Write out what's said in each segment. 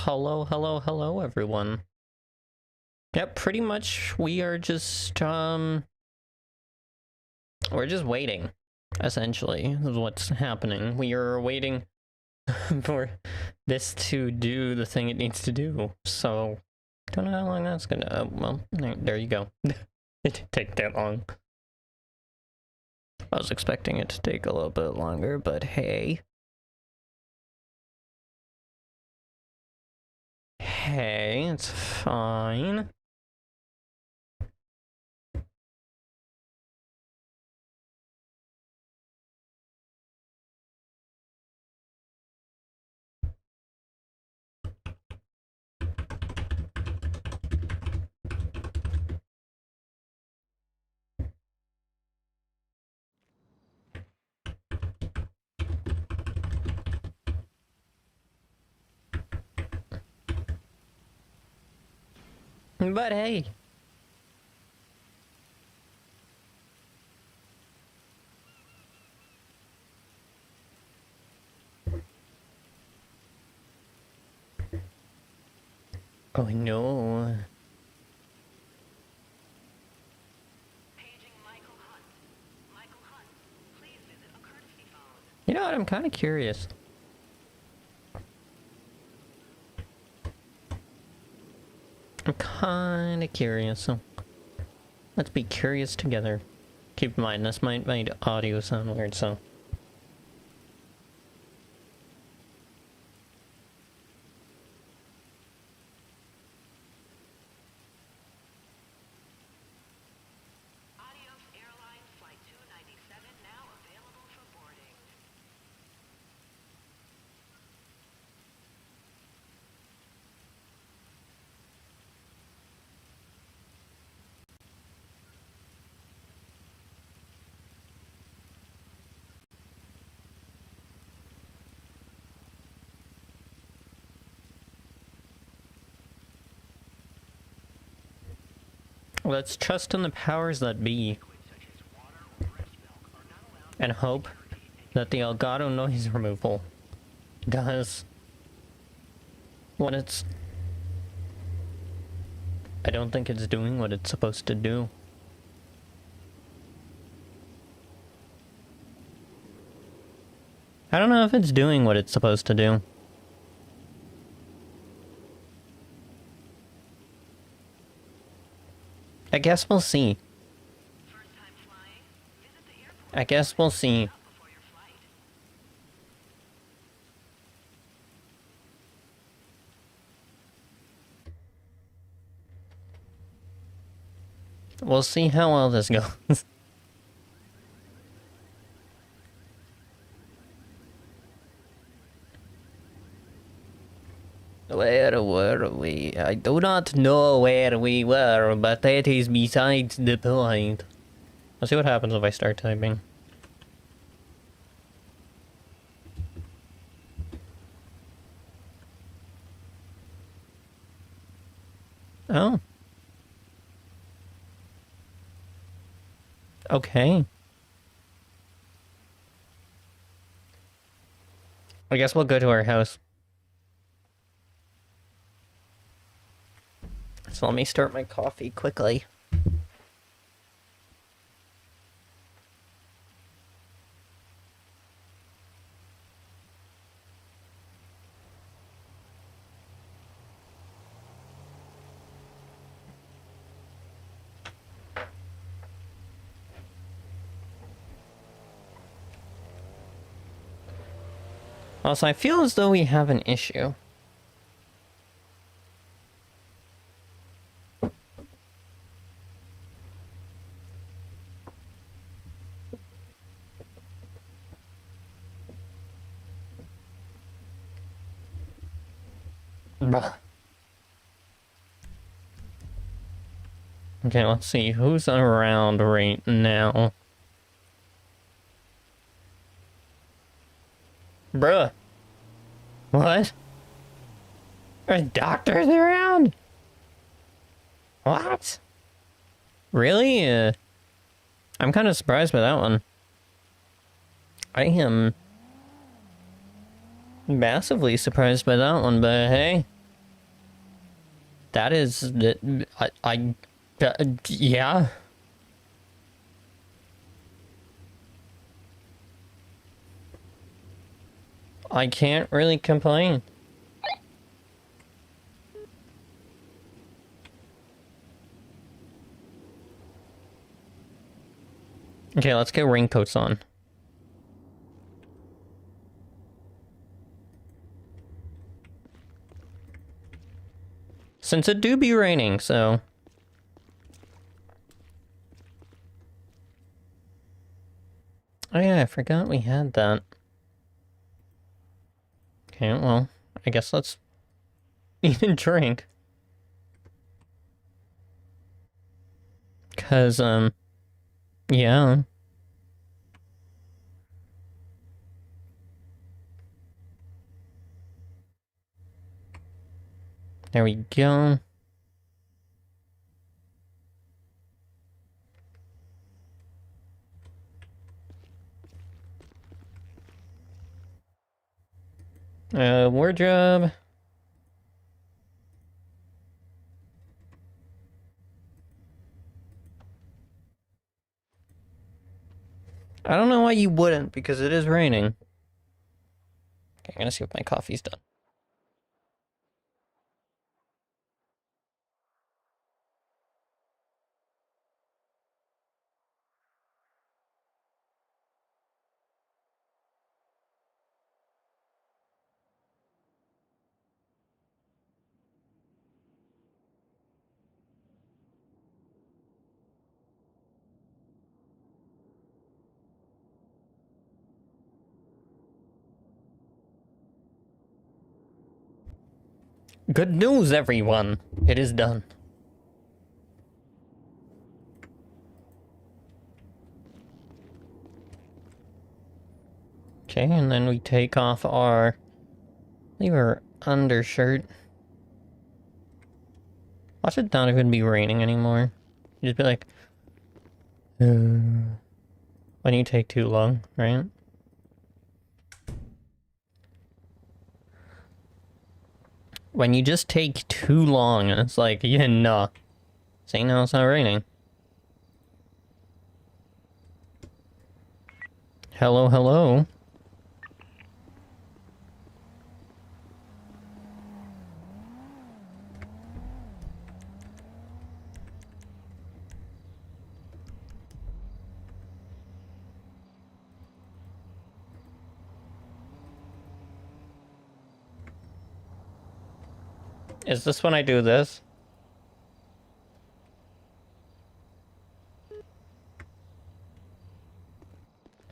Hello, everyone. Yep, pretty much we are just, we're just waiting, essentially, is what's happening. We are waiting for this to do the thing it needs to do, so, don't know how long that's gonna, well, there you go. It didn't take that long. I was expecting it to take a little bit longer, but hey. Hey, it's fine. But hey. Oh no. You know what, I'm kind of curious. I'm kind of curious, so let's be curious together. Keep in mind, this might make audio sound weird, so. Let's trust in the powers that be. And hope that the Elgato noise removal does what it's... I don't think it's doing what it's supposed to do. I don't know if it's doing what it's supposed to do. I guess we'll see. I guess we'll see. We'll see how well this goes. Where were we? I do not know where we were, but that is besides the point. Let's see what happens if I start typing. Oh. Okay. I guess we'll go to our house. So let me start my coffee quickly. Also, I feel as though we have an issue. Okay, let's see. Who's around right now? Bruh. What? Are doctors around? What? Really? I'm kind of surprised by that one. I am massively surprised by that one, but hey. That is the yeah. I can't really complain. Okay, let's get raincoats on. Since it do be raining, so... Oh yeah, I forgot we had that. Okay, well, I guess let's eat and drink. Cause, yeah. There we go. Wardrobe. I don't know why you wouldn't, because it is raining. Okay, I'm gonna see if my coffee's done. Good news, everyone! It is done. Okay, and then we take off our... leave our undershirt. Watch it not even be raining anymore. You just be like... when you take too long, right? When you just take too long, and it's like, yeah, nah. See, now it's not raining. Hello, hello. Is this when I do this?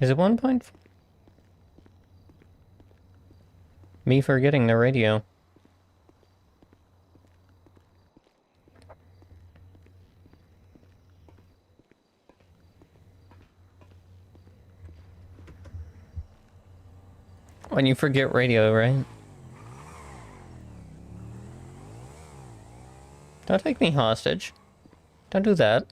Is it 1.4? Me forgetting the radio. When you forget radio, right? Don't take me hostage. Don't do that.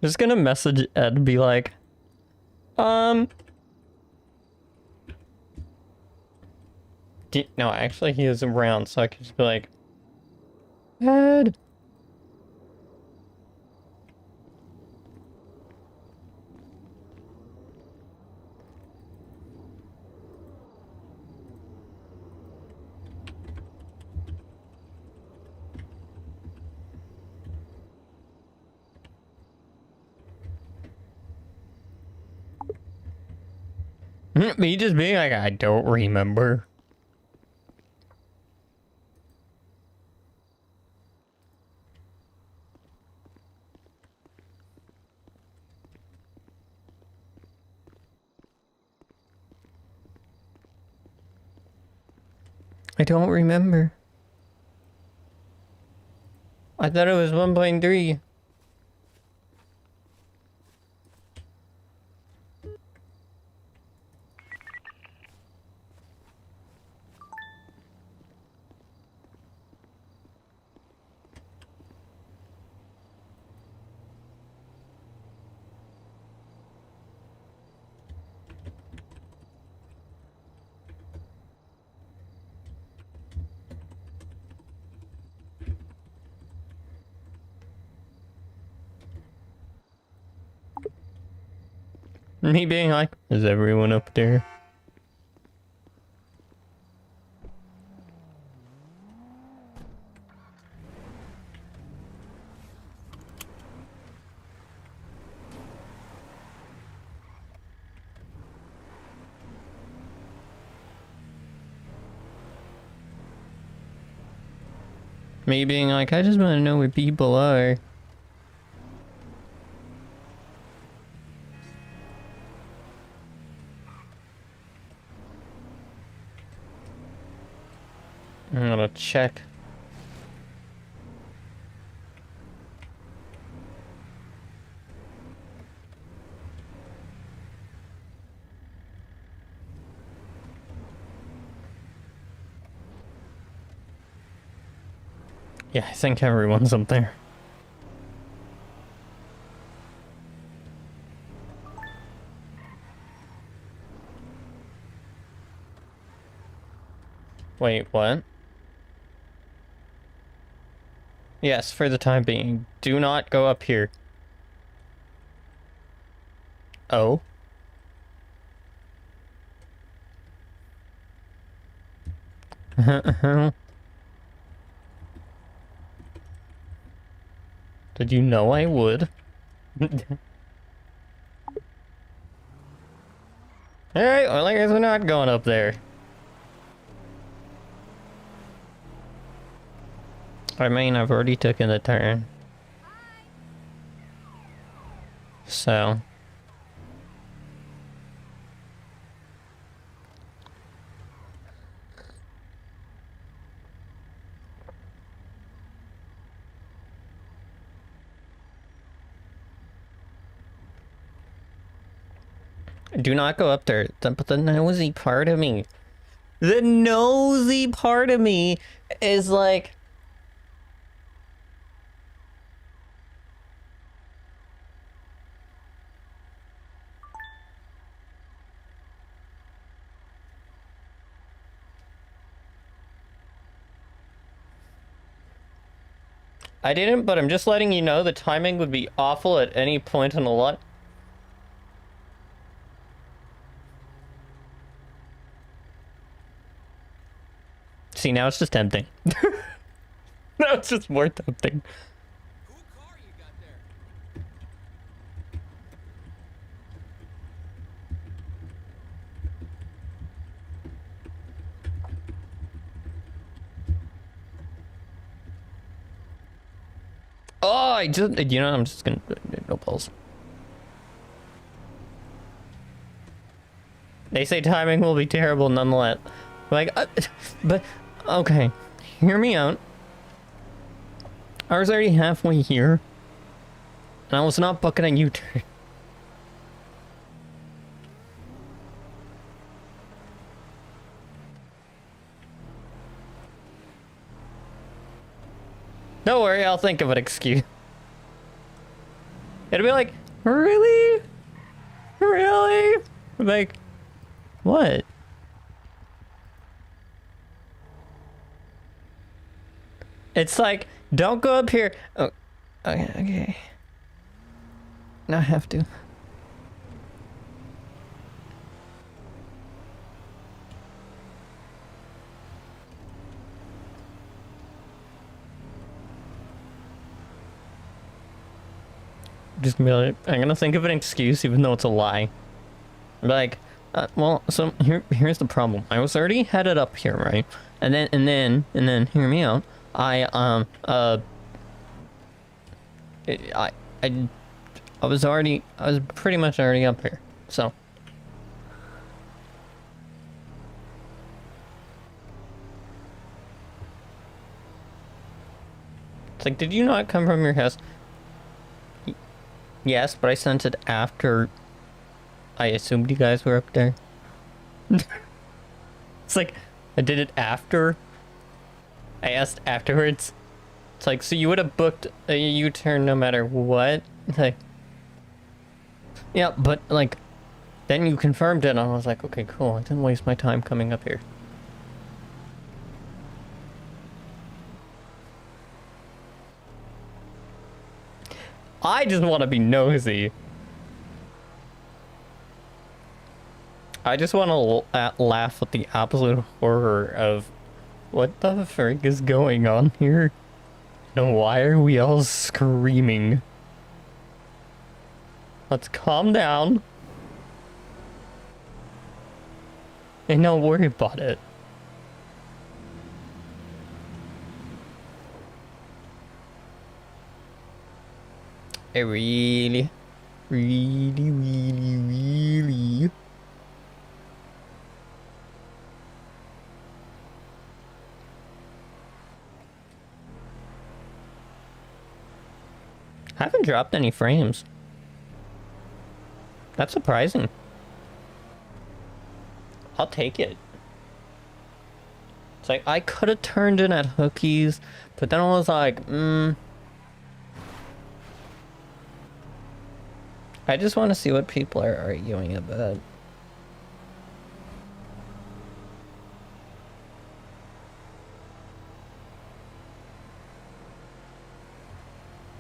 Just gonna message Ed and be like, no, actually he is around, so I could just be like, Ed. Me just being like, I don't remember. I don't remember. I thought it was 1.3. Me being like, is everyone up there? Me being like, I just want to know where people are. I'm gonna check. Yeah, I think everyone's up there. Wait, what? Yes, for the time being. Do not go up here. Oh? Did you know I would? Alright, well I guess we're not going up there. I mean, I've already taken the turn. So... do not go up there. But the nosy part of me... The nosy part of me is like... I didn't, but I'm just letting you know the timing would be awful at any point in the lot. See, now it's just tempting. Now it's just more tempting. Cool car you got there. Oh, I just, you know, I'm just gonna, no balls. They say timing will be terrible nonetheless. Like, but, okay, hear me out. I was already halfway here, and I was not booking a U-turn. Don't worry, I'll think of an excuse. It'll be like, really? Really? Like, what? It's like, don't go up here. Oh, okay, okay. Now I have to. Just be like, I'm gonna think of an excuse even though it's a lie. Like, well, so here's the problem. I was already headed up here, right? And then hear me out. I was pretty much already up here. So it's like, did you not come from your house? Yes, but I sent it after I assumed you guys were up there. It's like, I did it after. I asked afterwards. It's like, so you would have booked a U-turn no matter what? It's like, yeah, but like, then you confirmed it and I was like, okay, cool. I didn't waste my time coming up here. I just want to be nosy. I just want to laugh at the absolute horror of what the frick is going on here. And why are we all screaming? Let's calm down. And not worry about it. I really... I haven't dropped any frames. That's surprising. I'll take it. It's like, I could have turned in at hookies, but then I was like, I just want to see what people are arguing about.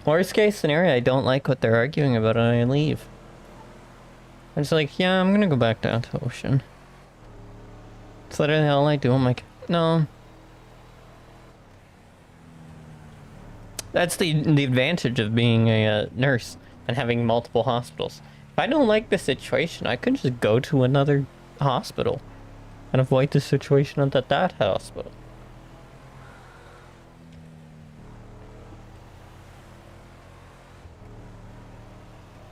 Worst case scenario, I don't like what they're arguing about and I leave. I'm just like, yeah, I'm gonna go back down to Ocean. It's literally all I do. I'm like, no. That's the advantage of being a nurse and having multiple hospitals. If I don't like the situation, I could just go to another hospital and avoid the situation at that hospital.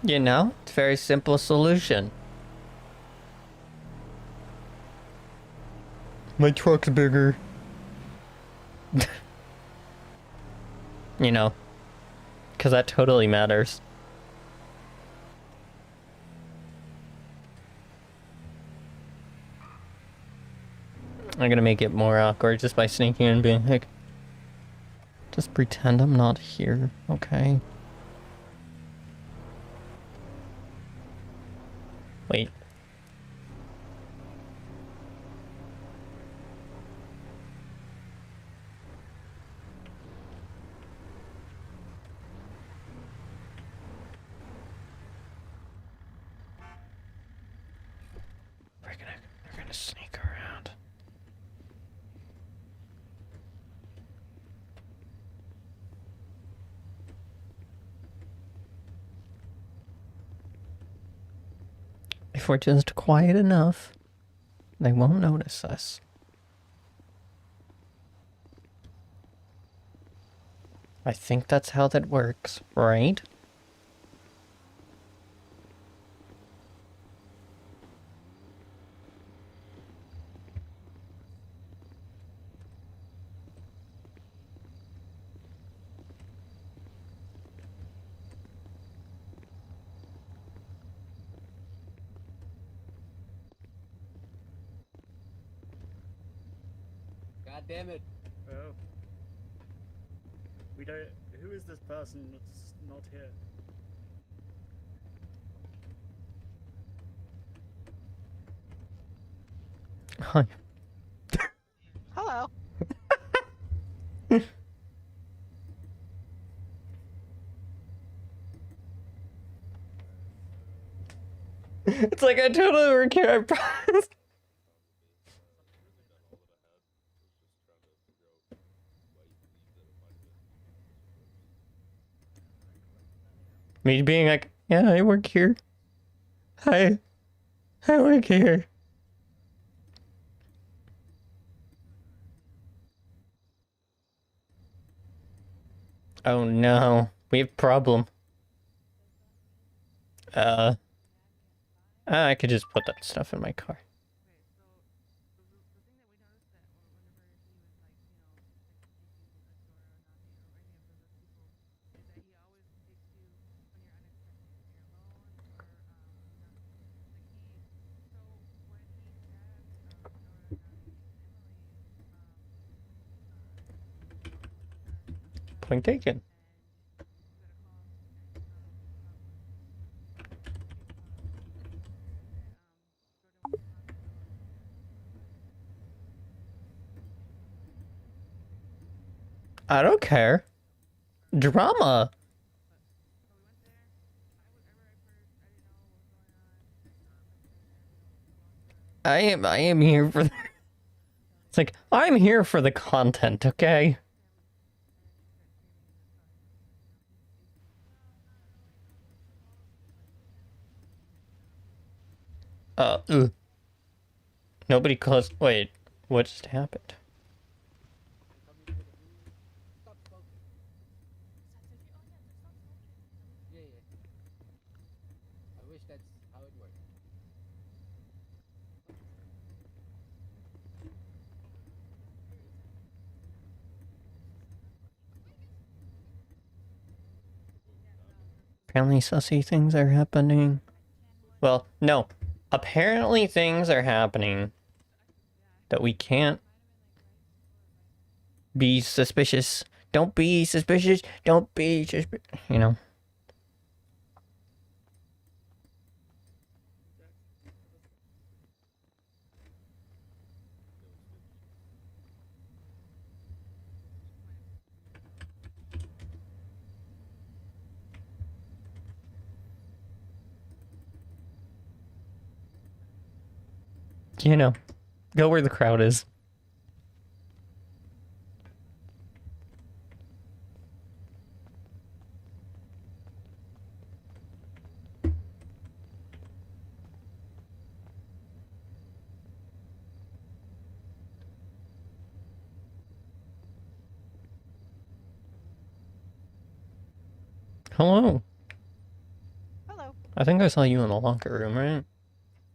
You know, it's a very simple solution. My truck's bigger. You know, because that totally matters. I'm gonna make it more awkward just by sneaking in and being like, just pretend I'm not here, okay? Wait. They're gonna sneak around. If we're just quiet enough, they won't notice us. I think that's how that works, right? God damn it. Oh. We don't... Who is this person that's not here? Hi. Hello. It's like I totally work here, I promise. Me being like, yeah, I work here. I work here. Oh no, we have a problem. I could just put that stuff in my car. Point taken. I don't care. Drama. I am here for it's like I'm here for the content, okay? Ugh. Nobody caused. Wait, what just happened? Stop smoking. Yeah, yeah. I wish that's how it worked. Apparently, sussy things are happening. Well, no. Apparently, things are happening that we can't be suspicious. Don't be suspicious. Don't be suspicious. You know. You know. Go where the crowd is. Hello. Hello. I think I saw you in the locker room, right?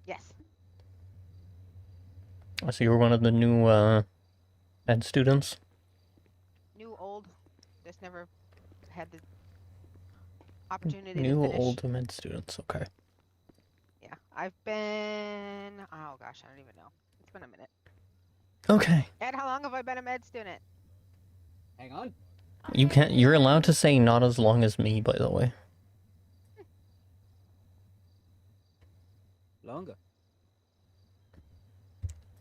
Yes. I see you were one of the new, med students. New, old. Just never had the opportunity to New finish. old med students, okay. Yeah. I've been... Oh, gosh, I don't even know. It's been a minute. Okay. Ed, how long have I been a med student? Hang on. You're allowed to say not as long as me, by the way. Longer.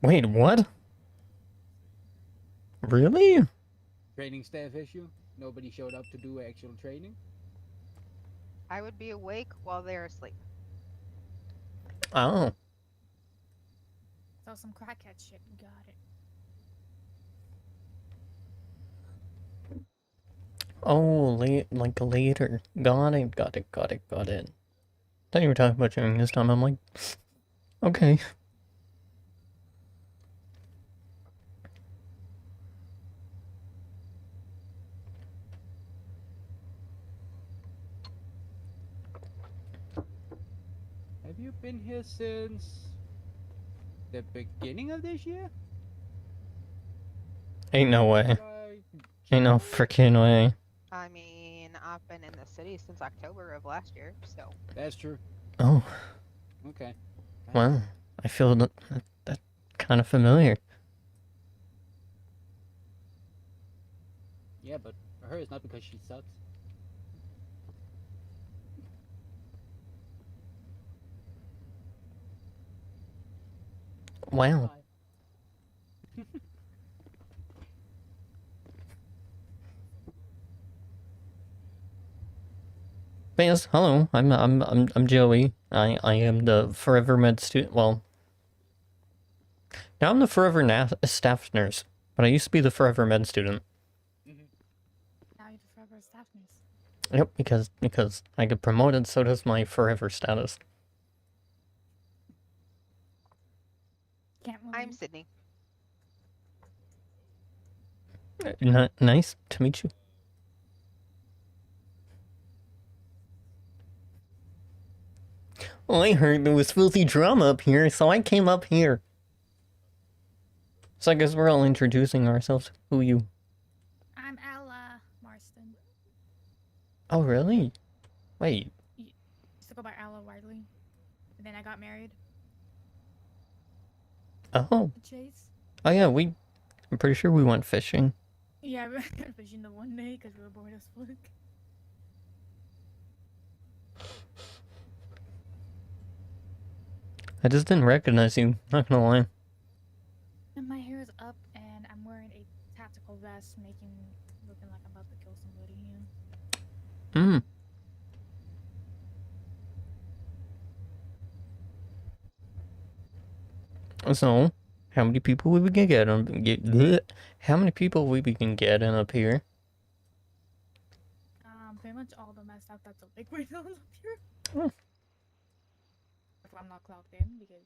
Wait, what? Really? Training staff issue. Nobody showed up to do actual training. I would be awake while they're asleep. Oh. So some crackhead shit. Got it. Oh, like later. Got it. Thought you were talking about during this time. I'm like, okay. Have you been here since the beginning of this year? Ain't no way. Like, Ain't no freaking way. I mean, I've been in the city since October of last year, so... That's true. Oh, Okay. wow. I feel that kind of familiar. Yeah, but for her, it's not because she sucks. Wow. But yes, hello. I'm Joey. I am the forever med student. Well, now I'm the forever staff nurse, but I used to be the forever med student. Now you're the forever staff nurse. Yep, because I get promoted, so does my forever status. Can't move. I'm Sydney. Nice to meet you. Well, I heard there was filthy drama up here, so I came up here. So I guess we're all introducing ourselves. Who you? I'm Ella Marston. Oh, really? Wait. Used to go by Ella Wiley. And then I got married. Oh. Chase. Oh, yeah, I'm pretty sure we went fishing. Yeah, we went fishing the one day because we were bored as fuck. I just didn't recognize you, not gonna lie. And my hair is up and I'm wearing a tactical vest, looking like I'm about to kill somebody here. Hmm. So, how many people we can get on bleh. How many people we can get in up here? Pretty much all the mess stuff that's a liquid up here. Oh. If I'm not clocked in because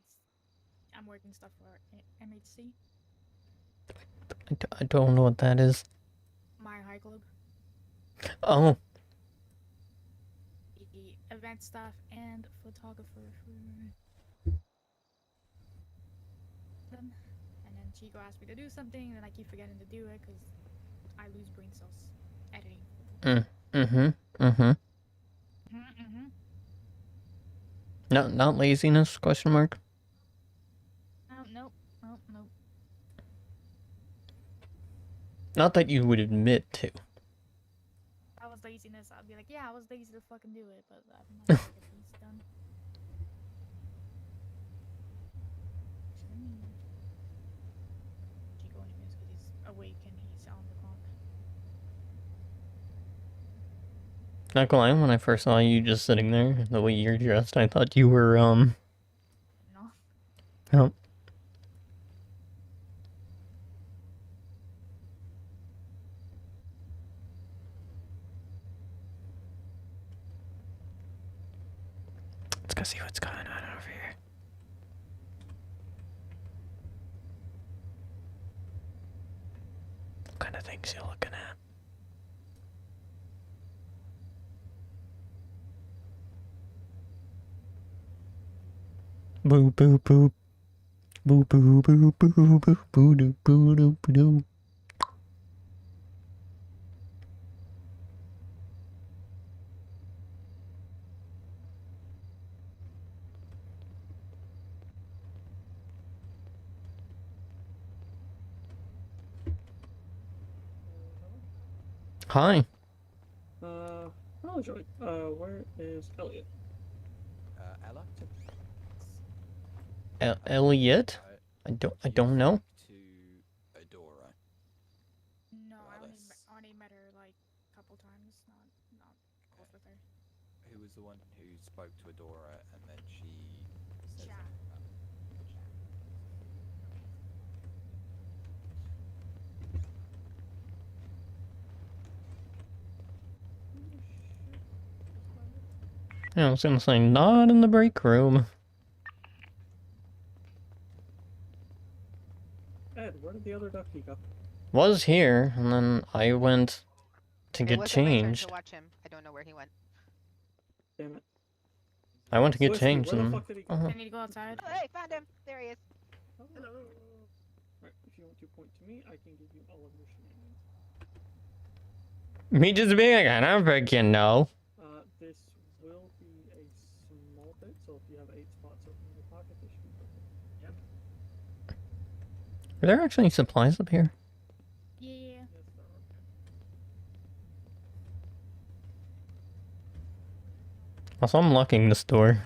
I'm working stuff for MHC, I don't know what that is. my high club, Oh, the event stuff, and photographer for them. And then Chico asked me to do something, and I keep forgetting to do it because I lose brain cells editing. mm-hmm. No, not laziness, question mark. Nope. Not that you would admit to. If I was laziness, I'd be like, yeah, I was lazy to fucking do it, but I'm not gonna get these done. Chico anyways, because he's awake and he's on the clock. Not gonna lie, when I first saw you just sitting there, the way you're dressed, I thought you were, No. Oh. Let's go see what's going on over here. What kind of things you looking at? Boo boo boo. Boo boo boo boo boo boo doo boo doo boo doo. Hi. Oh, Joy. Where is Elliot? Ella? Elliot? I don't know. To Adora. No, I Well, only met her like a couple times, not close with her. Who was the one who spoke to Adora and then she said Chat. something about Yeah, I was gonna say, not in the break room. Ed, where did the other ducky go? Was here, and then I went to It get wasn't my turn changed. to watch him. I don't know where he went. Damn it. I went to get Whiskey, changed, where the and fuck did he go? I need to go outside. Oh, hey, found him. There he is. Hello. Right, if you want to point to me, I can give you all of your shenanigans. me just being like, I don't freaking know. This will be a small bit, so if you have 8 spots open in your pocket, this should be perfect. Yep. Are there actually supplies up here? Yeah. Yes, there are. Also, I'm locking this door.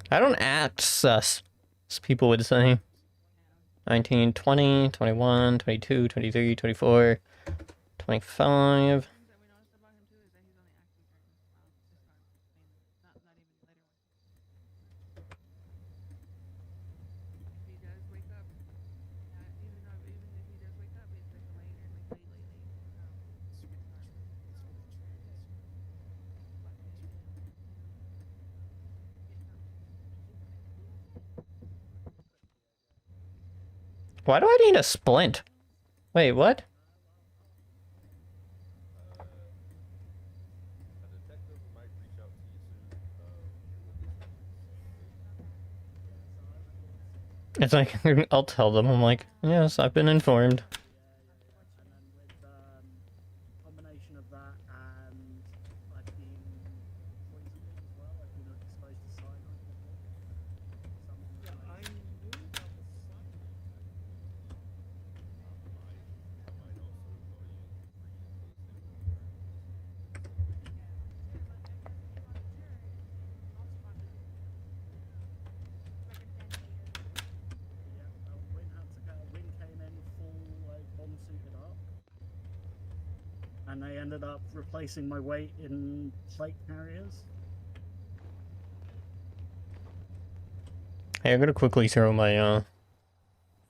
I don't act sus, as people would say. 19, 20, 21, 22, 23, 24, 25. Why do I need a splint? Wait, what? It's like, I'll tell them, I'm like, yes, I've been informed. And then with combination of that and I've been poisoned as well, I've been exposed to cyanide before. Yeah, I knew about the cyanide. Yeah, Win came in full like bomb suited up. And they ended up replacing my weight in plate carriers. Hey, I'm gonna quickly throw my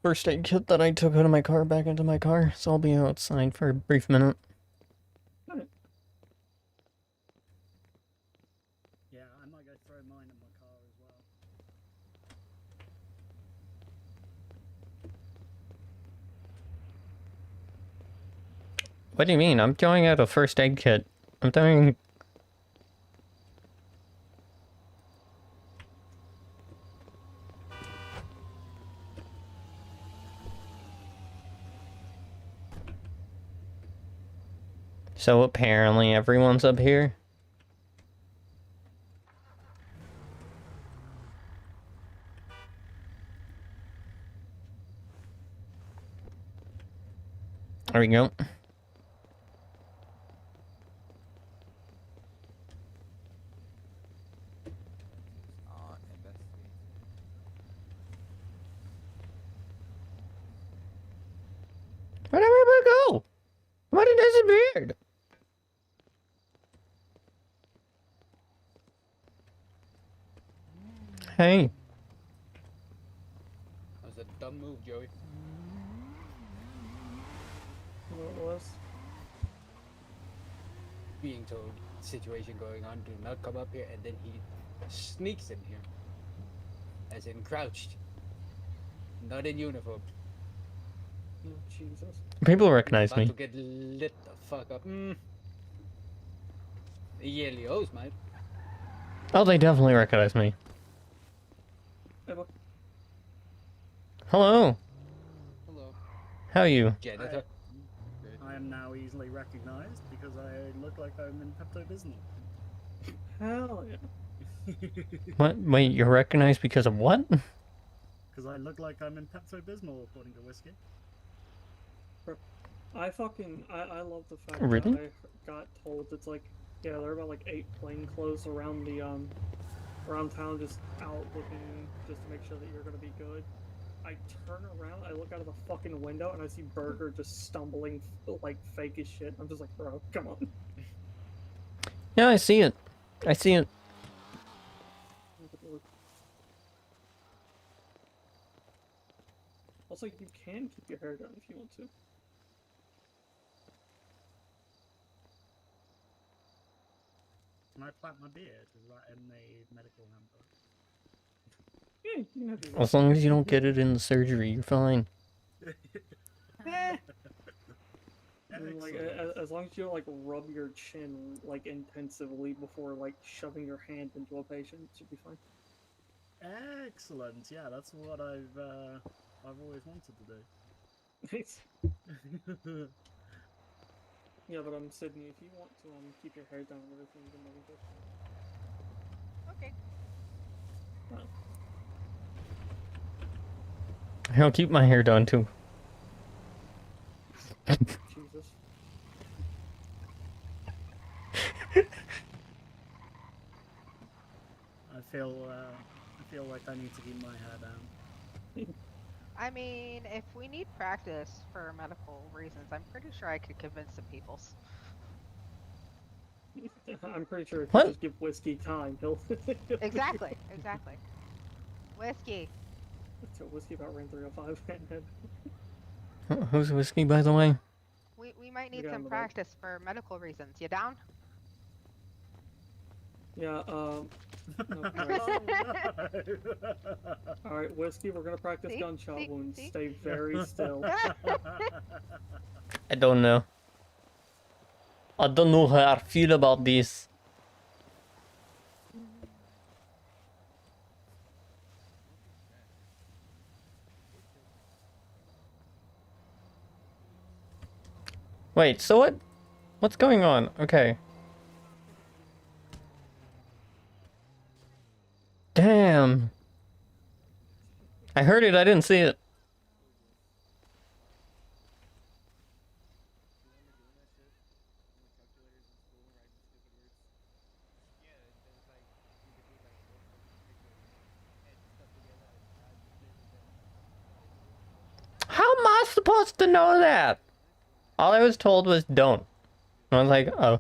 first aid kit that I took out of my car back into my car, so I'll be outside for a brief minute. Yeah, I might go throw mine in my car as well. What do you mean? I'm throwing out a first aid kit. I'm throwing... So apparently everyone's up here? There we go. Investigating. Where'd everybody go? Everybody disappeared. Hey. That was a dumb move, Joey. What was? Being told situation going on, do not come up here, and then he sneaks in here. As in crouched. Not in uniform. Oh, Jesus. People recognize About me. to get lit the fuck up. The yearly O's, mate. Oh, they definitely recognize me. Hey, look. Hello. Hello. How are you? Janitor. I am now easily recognized because I look like I'm in Pepto-Bismol. Hell yeah. What? Wait, you're recognized because of what? Because I look like I'm in Pepto-Bismol, according to Whiskey. I love the fact Really? that I got told it's like, yeah, there are about like 8 plainclothes around the around town, just out looking just to make sure that you're gonna be good. I turn around, I look out of the fucking window, and I see Burger just stumbling like fake as shit. I'm just like, bro, come on. Yeah, I see it. I see it. Also, you can keep your hair down if you want to. Can I plant my beard? Is that in the medical handbook? Yeah, you can have your As long as you don't get it in the surgery, you're fine. like, as long as you don't like rub your chin like intensively before like shoving your hand into a patient, it should be fine. Excellent. Yeah, that's what I've always wanted to Nice. do. Yeah, but Sydney, if you want to keep your hair down and everything, you can maybe go for it. Okay. I'll keep my hair done too. Jesus. I feel like I need to keep my hair down. I mean, if we need practice for medical reasons, I'm pretty sure I could convince some people. I'm pretty sure if What? you just give Whiskey time, he'll... Exactly, exactly. Whiskey. So Whiskey about ran 305. Who's Whiskey, by the way? We might need guy in some the back. practice for medical reasons. You down? Yeah, no, Oh, alright. no. Alright, Whiskey, we're gonna practice See? gunshot See? wounds. See? Stay very still. I don't know. I don't know how I feel about this. Wait, so what? What's going on? Okay. Damn. I heard it, I didn't see it. How am I supposed to know that? All I was told was don't. And I was like, oh.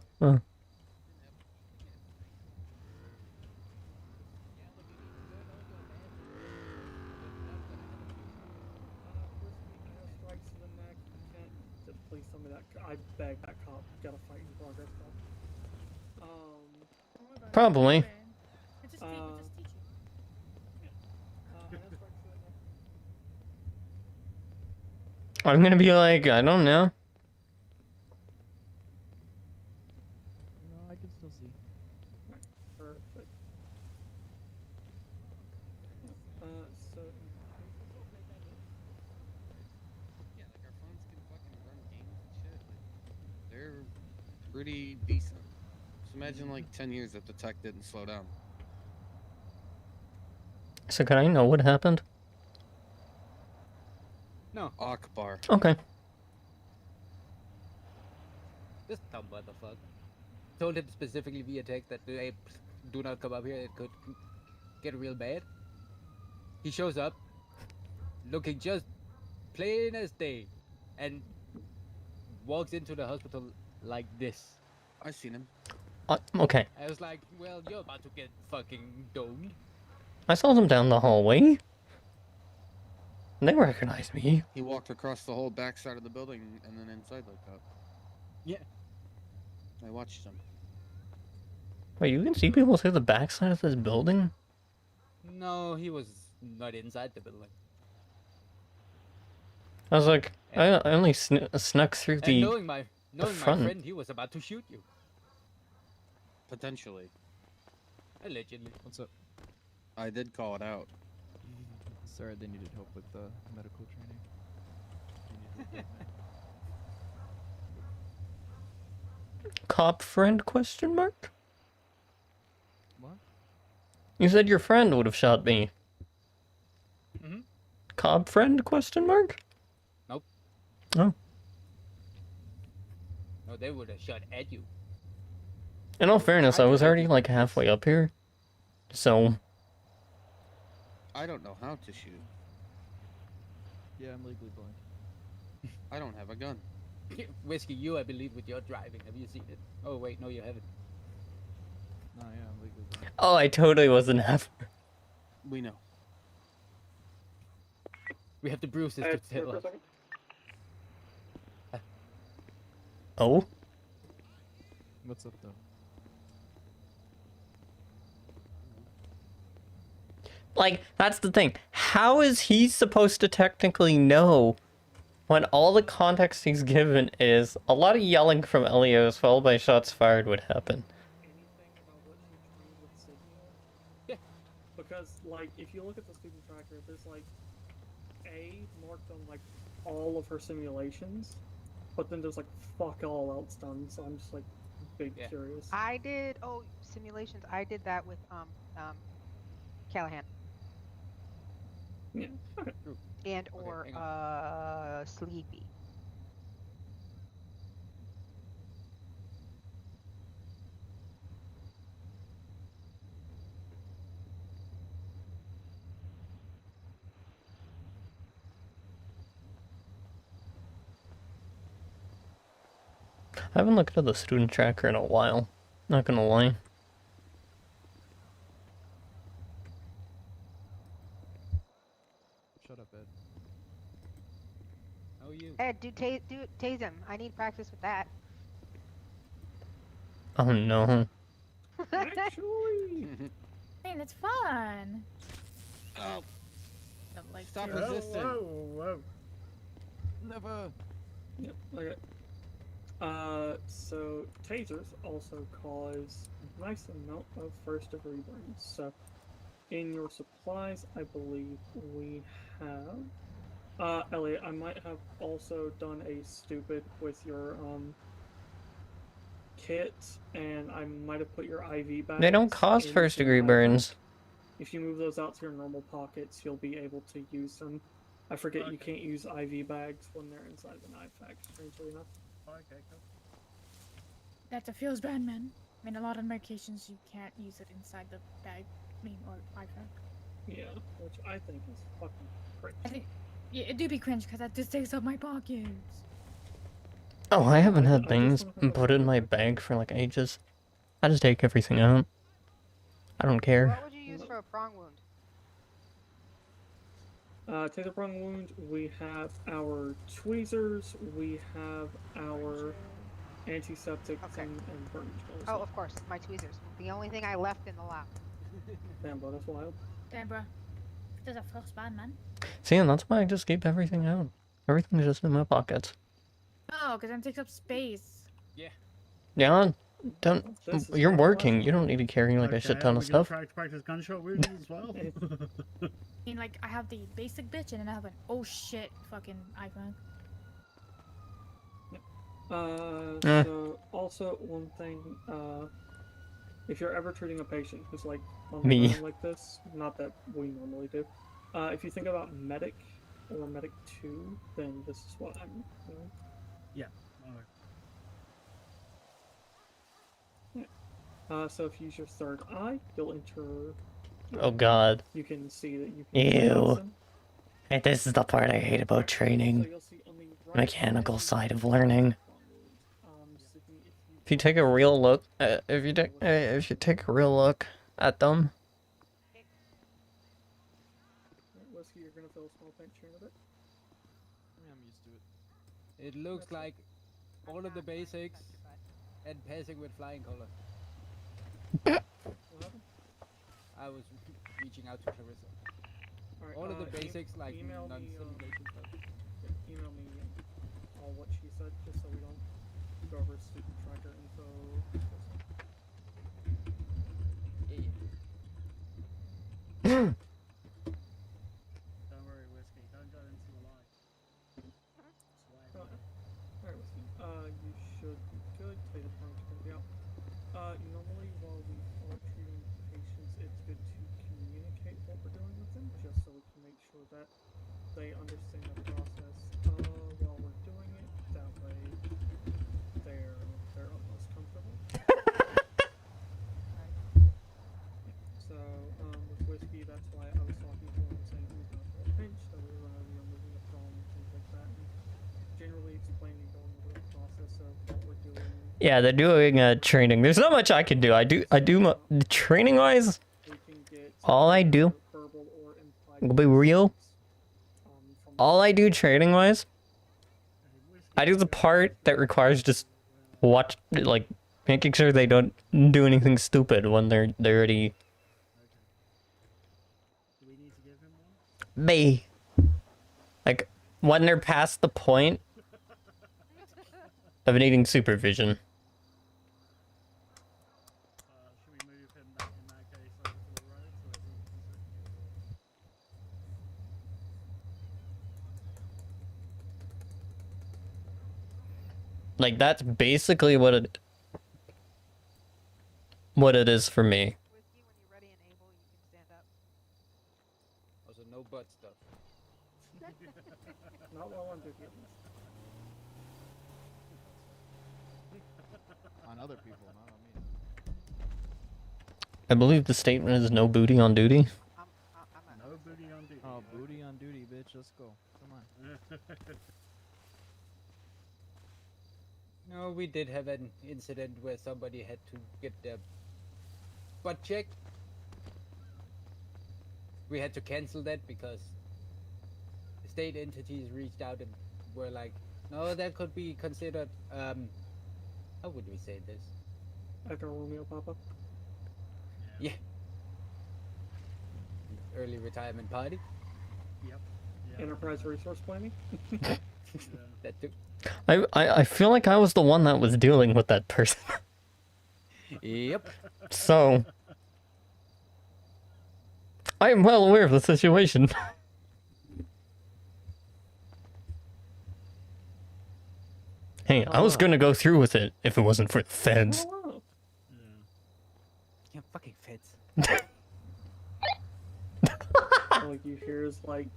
progress bar. Probably. It's just, it's just teaching. And that's actually enough. I'm gonna be like, I don't know. No, I can still see. Perfect. So Yeah, like our phones can fucking run games and shit. Like, they're pretty decent. Just imagine like 10 years if the tech didn't slow down. So can I know what happened? No, Akbar. Okay. this dumb motherfucker. Told him specifically via text that hey, do not come up here. It could get real bad. He shows up, looking just plain as day, and walks into the hospital like this. I seen him. Okay. I was like, well, you're about to get fucking domed. I saw them down the hallway. They recognized me. He walked across the whole backside of the building and then inside like that. Yeah. I watched him. Wait, you can see people through the backside of this building? No, he was not inside the building. I was like, I only snuck through And the... knowing my front. friend, he was about to shoot you. Potentially. Allegedly. What's up? I did call it out. Sorry, they needed help with medical training. They needed help, man. Cop friend, question mark? What? You said your friend would have shot me. Mhm. Cobb friend, question mark? Nope. Oh. No, they would have shot at you. In all fairness, I I was could already do like this. halfway up here. So, I don't know how to shoot. Yeah, I'm legally blind. I don't have a gun. Whiskey, you, I believe, with your driving. Have you seen it? Oh, wait, no, you haven't. No, yeah, I'm legally blind. oh, I totally wasn't half. We know. We have the bruises to here tell for a us. second. Oh? What's up, though? Like, that's the thing. How is he supposed to technically know when all the context he's given is a lot of yelling from Elios followed by shots fired would happen? Anything about what she trained with Sigma? Yeah. Because, like, if you look at the student tracker, there's, like, A marked on, like, all of her simulations, but then there's, like, fuck all else done, so I'm just, like, big Yeah. curious. I did. Oh, simulations. I did that with Callahan Yeah. Okay. and Okay, or hang Sleepy. I haven't looked at the student tracker in a while. Not gonna lie. Shut up, Ed. How are you? Ed, do tase him. I need practice with that. Oh no. Actually, I mean, it's fun. Oh, I'm like, Stop too. resisting. whoa. Never. Yep, okay. So tasers also cause a nice amount of first degree burns. So, in your supplies, I believe we have. Elliot, I might have also done a stupid with your kit, and I might have put your IV bags. They don't cause into first degree your burns. If you move those out to your normal pockets, you'll be able to use them. I forget you can't use IV bags when they're inside of an IFAC, strangely enough. Okay, cool. That feels bad, man. I mean, a lot of medications you can't use it inside the bag. I mean, or iPhone. Yeah, which I think is fucking crazy. I think, yeah, it do be cringe because that just takes up my pockets. Oh, I haven't I had just things wanna have a put in my look. bag for like ages. I just take everything out. I don't care. What would you use for a prong wound? Taser prong wound, we have our tweezers, we have our antiseptics Okay. and burn control. Oh, of course, my tweezers. The only thing I left in the lab. Damn, bro, that's wild. Damn, bro. There's a first bad man. See, and that's why I just keep everything out. Everything's just in my pockets. Oh, because that takes up space. Yeah, don't. This is You're my working. question. You don't need to carry like a shit ton of we gonna stuff. practice gunshot wounds as well. I mean, like, I have the basic bitch, and then I have an oh shit fucking iPhone. So also one thing, if you're ever treating a patient who's like on the Me. ground like this, not that we normally do, if you think about medic or medic 2, then this is what I'm doing. Alright. So if you use your third eye, you'll enter. Oh God. You can see that you Ew. can. Listen. And this is the part I hate about So training. you'll see on the right Mechanical side, side of learning. If you take a real look, if you take a real look at them, Whiskey, you're gonna feel a small pinch here in a bit. Yeah, I'm used to it. It looks like all of the basics and passing with flying colors. What happened? I was reaching out to Clarissa. Alright, All of the basics, like email me, non-simulation stuff. email me all what she said, just so we don't go over student tracker info. Yeah. Don't worry, Whiskey. Don't go into a lie. Swear. Alright, Whiskey. You should be good. Tell you the point to be out. Normally while we are treating patients, it's good to communicate what we're doing with them, just so we can make sure that they understand the process while we're doing it. That way they're almost comfortable. So with Whiskey, that's why I was talking to him and saying he was going to a pinch, that we were going to be removing the phone and things like that, and generally explaining going over the process of what we're doing. yeah, they're doing training. There's not much I can do. I do training wise. We can get All I do, verbal or implied will be real. from All I do training wise, I do the part that requires just watch, like making sure they don't do anything stupid when they're already Do we need to give him one? me. Like when they're past the point of needing supervision. Should we move him in that case over to the right, so everyone can see? Like that's basically what it is for me. Whiskey, when you're ready and able, you can stand up. Also, no butt stuff. not while I'm doing it. On other people, not on me. I believe the statement is no booty on duty. I'm not. No booty on duty. Oh, booty on duty, bitch. Let's go. Come on. No, we did have an incident where somebody had to get their butt checked. We had to cancel that because state entities reached out and were like, no, that could be considered, how would we say this? Echo Romeo Papa. Yeah. Early retirement party. Yep. Yeah. Enterprise resource planning. Yeah. That too. I feel like I was the one that was dealing with that person. Yep. So I am well aware of the situation. Hey, I was gonna go through with it if it wasn't for the feds. Oh, Yeah, fucking feds. all you hear is like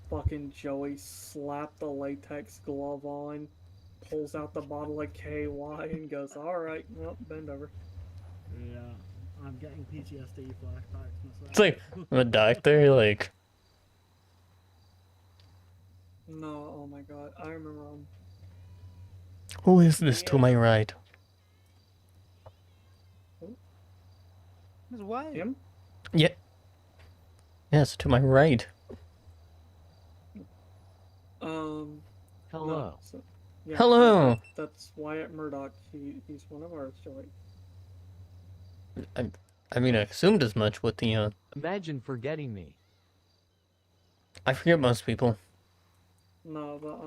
fucking Joey slap the latex glove on, pulls out the bottle of KY and goes, alright, well, bend over. Yeah. I'm getting PTSD flashbacks myself. It's like I'm a doctor, like No, oh my god, I remember who is this to my right? That's why. him? Yeah. Yes, to my right. No, Hello. Yeah, Hello. That's Wyatt Murdoch. He's one of ours, Joey. I mean, I assumed as much with the, Imagine forgetting me. I forget most people. No, but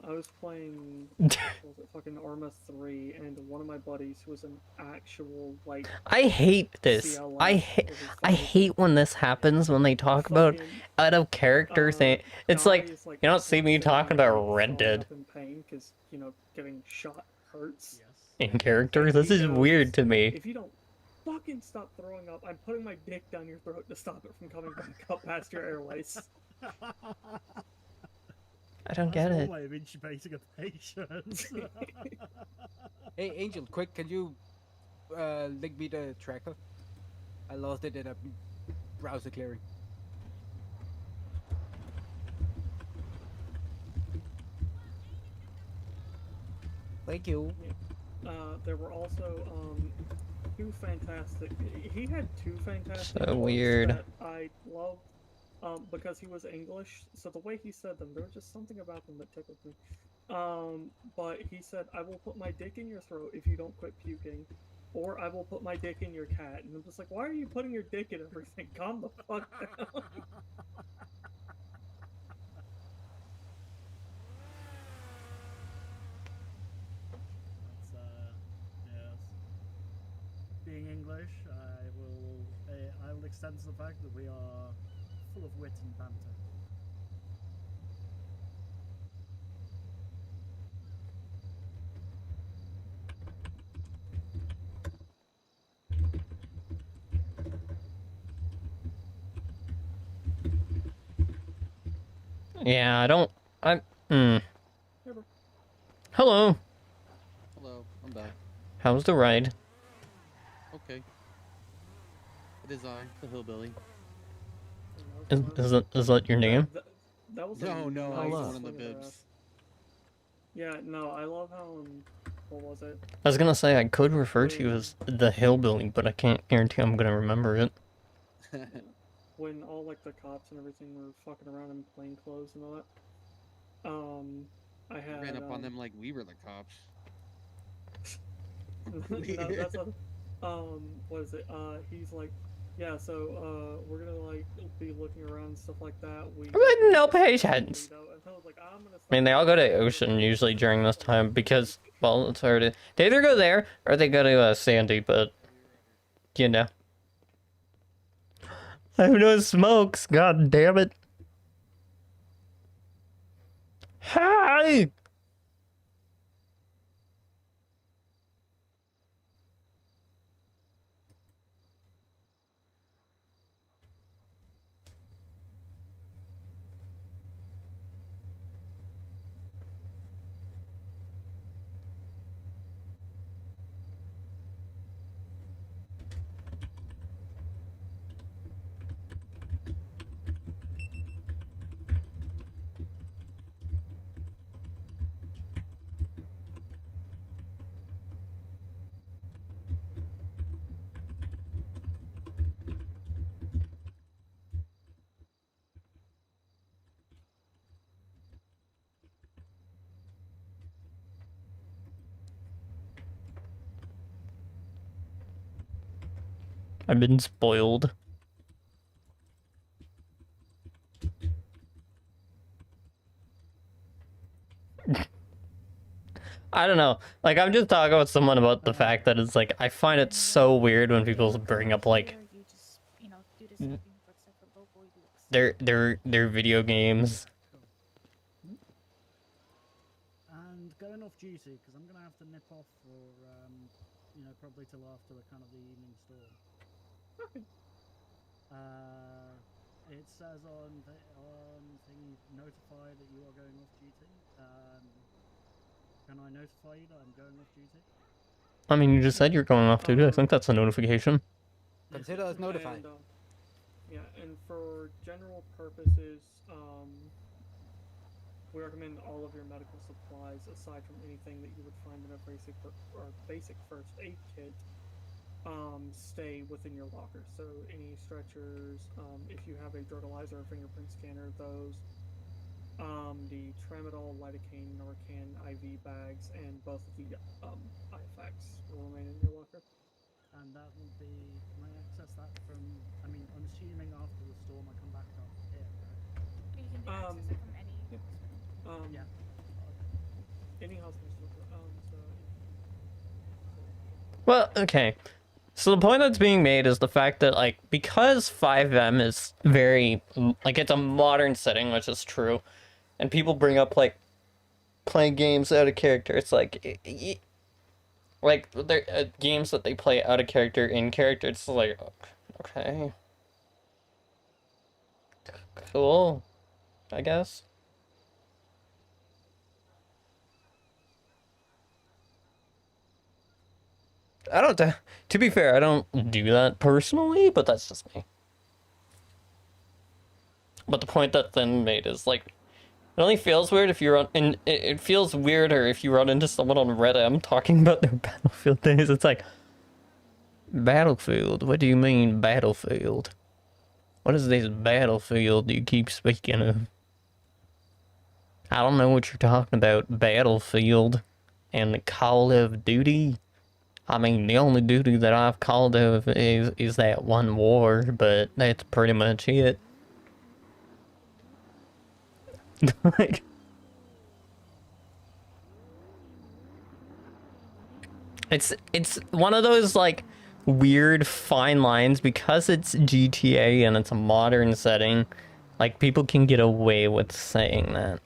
I was playing, what was it, fucking Arma 3, and one of my buddies who was an actual, like, I hate this. I hate when this happens, when they talk about out of character thing. It's like, you don't see me talking about Red Dead in pain because, you know, getting shot hurts. in character. This is weird to me. If you don't fucking stop throwing up, I'm putting my dick down your throat to stop it from coming back up past your airways. I don't get it. Way of intubating a patient. Hey, Angel, quick, can you link me the tracker? I lost it in a browser clearing. Thank you. There were also two fantastic. He had two fantastic. So quotes weird. That I loved because he was English. So the way he said them, there was just something about them that tickled me. But he said, "I will put my dick in your throat if you don't quit puking, or I will put my dick in your cat." And I'm just like, why are you putting your dick in everything? Calm the fuck down. Yes. Being English, I will extend to the fact that we are full of wit and banter. Yeah, I don't. Hello. Hello, I'm back. How's the ride? Okay. It is I, the hillbilly. Is that your name? That was No, no, I was one of the swing of bibs. ass. Yeah, no, I love how what was it? I was gonna say I could refer to you as the hillbilly, but I can't guarantee I'm gonna remember it. When all like the cops and everything were fucking around in plain clothes and all that. I had Ran up on them like we were the cops. no, that's a what is it? He's like, yeah, so we're gonna like be looking around and stuff like that. No patience. I mean, they all go to Ocean usually during this time because, well, it's already. They either go there or they go to Sandy, but you know. I have no smokes. God damn it. Hi. I've been spoiled. I don't know. Like, I'm just talking with someone about the fact that it's like, I find it so weird when people bring up, like, their video games. And going off duty, because I'm going to have to nip off for, you know, probably till after the kind of the evening storm. It says on thingy, notify that you are going off duty. Can I notify you that I'm going off duty? I mean, you just said you're going off duty. I think that's a notification. Consider us notified. And, yeah, and for general purposes, we recommend all of your medical supplies, aside from anything that you would find in a basic first aid kit, stay within your locker. So any stretchers, if you have a drug analyzer or fingerprint scanner, those. the tramadol, lidocaine, Narcan IV bags, and both of the IFX will remain in your locker. And that will be. Can I access that from? I mean, I'm assuming after the storm, I come back up here, right? You can access it from any hospital. Yeah. Any hospital. Well, okay. So the point that's being made is the fact that, like, because 5M is very, like, it's a modern setting, which is true, and people bring up, like, playing games out of character. It's like, like, they're games that they play out of character, in character. It's like, okay. Cool, I guess. I don't, to be fair, I don't do that personally, but that's just me. But the point that then made is, like, it only feels weird if you run, and it feels weirder if you run into someone on Reddit talking about their Battlefield days. It's like, Battlefield? What do you mean, Battlefield? What is this Battlefield you keep speaking of? I don't know what you're talking about, Battlefield and Call of Duty. I mean, the only duty that I've called of is that one war, but that's pretty much it. Like, it's one of those, like, weird fine lines because it's GTA and it's a modern setting. Like, people can get away with saying that.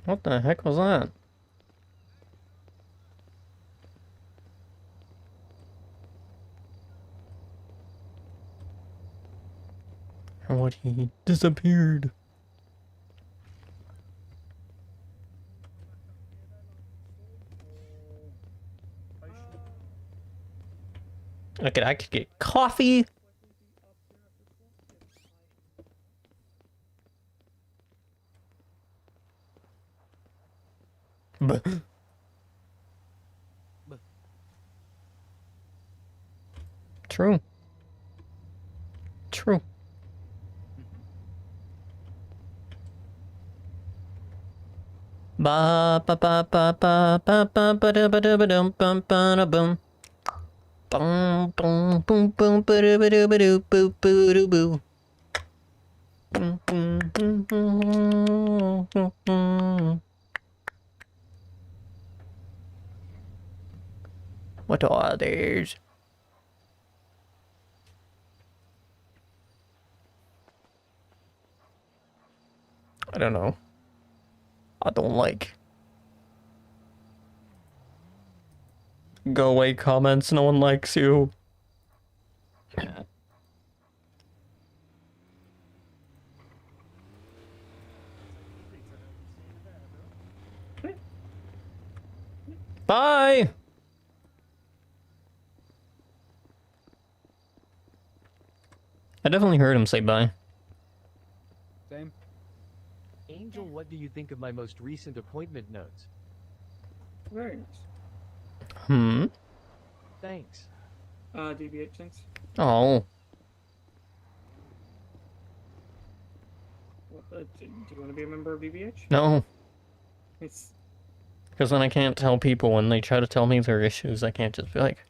What the heck was that? And what, he disappeared? Okay, I could get coffee. True. True. Ba ba ba ba ba ba ba ba da ba da ba dum bum ba da boom. Boom boom boom boom ba da ba da ba doo boo boo doo boo. Boom boom boom boom boom. What are these? I don't know. I don't like. Go away comments, no one likes you. Bye! I definitely heard him say bye. Same. Angel, what do you think of my most recent appointment notes? Very nice. Hmm? Thanks. DBH things. Oh, Do you want to be a member of DBH? no. It's Because then I can't tell people when they try to tell me their issues, I can't just be like,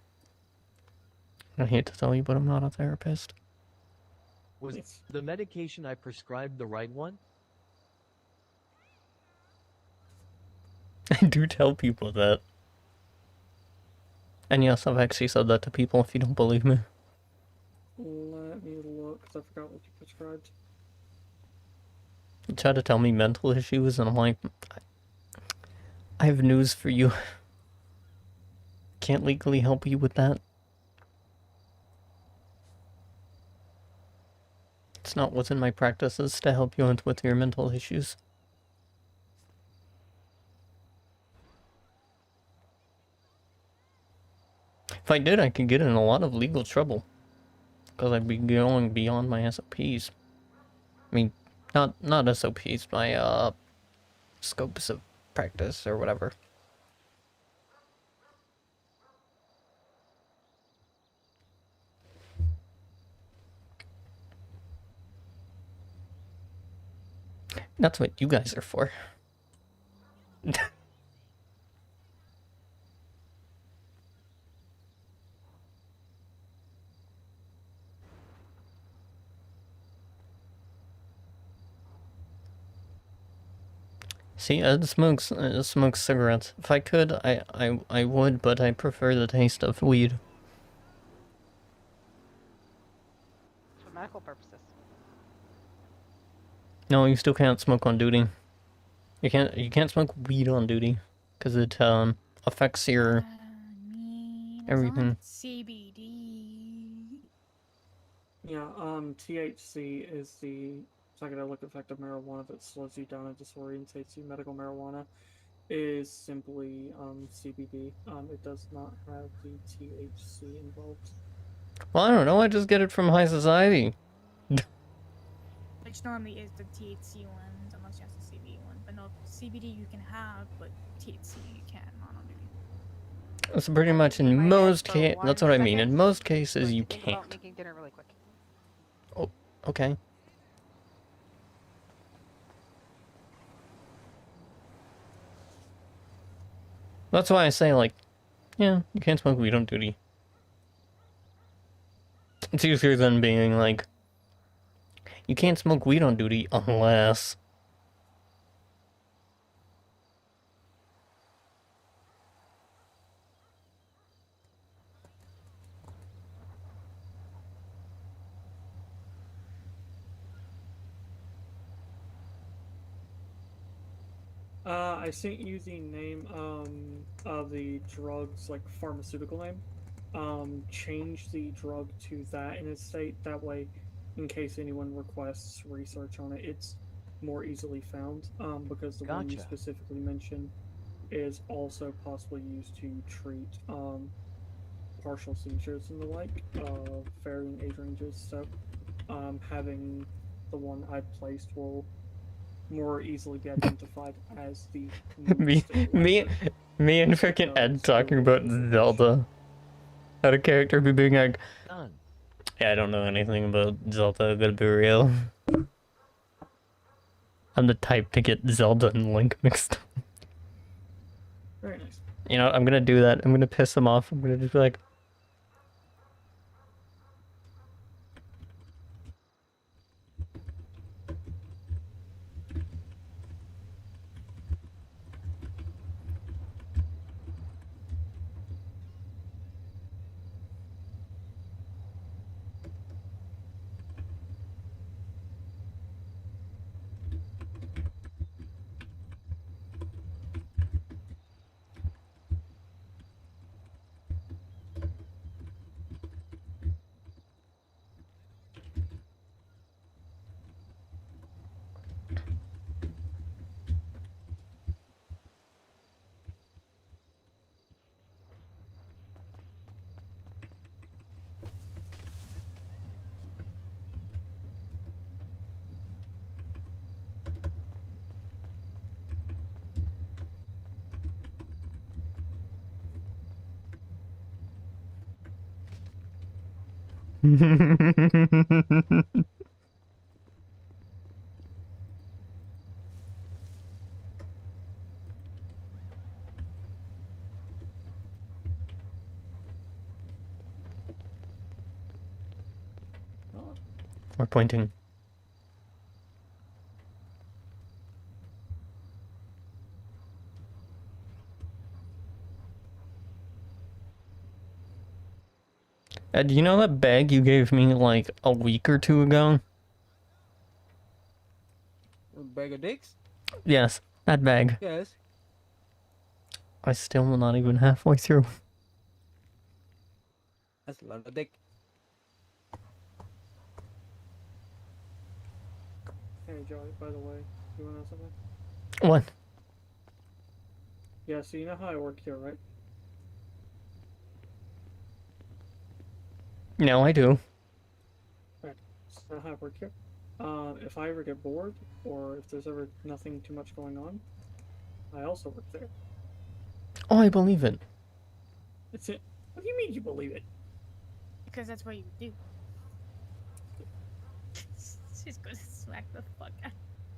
I hate to tell you, but I'm not a therapist. Was it's the medication I prescribed the right one? I do tell people that. And yes, I've actually said that to people if you don't believe me. let me look because I forgot what you prescribed. They try to tell me mental issues, and I'm like, I have news for you. Can't legally help you with that. It's not within my practices to help you with your mental issues. If I did, I could get in a lot of legal trouble. Because I'd be going beyond my SOPs. I mean, not SOPs, my, scopes of practice or whatever. That's what you guys are for. See, Ed smokes cigarettes. If I could, I would, but I prefer the taste of weed. For medical purposes. No, you still can't smoke on duty. You can't smoke weed on duty, because it affects your everything. CBD. Yeah, THC is the psychedelic effect of marijuana that slows you down and disorientates you. Medical marijuana is simply CBD. It does not have the THC involved. Well, I don't know. I just get it from high society. Which normally is the THC ones, unless you have the CBD one. But no, CBD you can have, but THC you can't on duty. That's pretty much in most cases. That's what I mean. In most cases, you Think about can't. making dinner really quick. Oh, okay. That's why I say, like, yeah, you can't smoke weed on duty. It's easier than being like, you can't smoke weed on duty unless. I sent you the name of the drug's like pharmaceutical name. Change the drug to that in its state. That way, in case anyone requests research on it, it's more easily found. Because the one you Gotcha. specifically mentioned is also possibly used to treat partial seizures and the like of varying age ranges. So, having the one I placed will more easily be identified as the me and freaking Ed talking about Zelda. Had a character be being like, Done. yeah, I don't know anything about Zelda, gotta be real. I'm the type to get Zelda and Link mixed up. Very nice. You know, I'm gonna do that. I'm gonna piss them off. I'm gonna just be like, We're pointing. Do you know that bag you gave me like a week or two ago? Bag of dicks? Yes, that bag. Yes. I still am not even halfway through. That's a lot of dick. Hey, Joey, by the way, you wanna know something? What? Yeah, so you know how I work here, right? No, I do. Right. So how I work here. If I ever get bored, or if there's ever nothing too much going on, I also work there. Oh, I believe it. That's it. What do you mean you believe it? Because that's what you do. She's gonna smack the fuck out.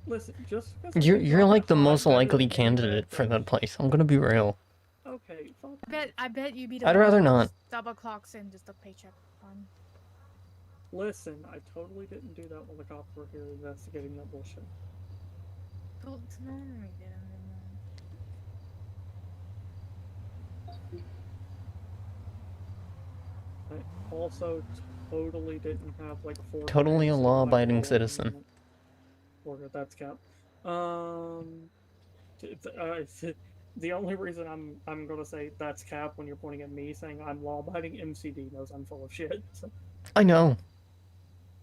Listen, just because You're like the most better likely than any bad candidate for thing. that place. I'm gonna be real. Okay, fuck. I bet you'd be the I'd one rather who not. just double clocks in just a paycheck on. Listen, I totally didn't do that while the cops were here investigating that bullshit. Well, no, we didn't. I also totally didn't have like 4 Totally a grams in my law-abiding wallet citizen. or that's cap. The only reason I'm gonna say that's cap when you're pointing at me saying I'm law-abiding, MCD knows I'm full of shit. So. I know.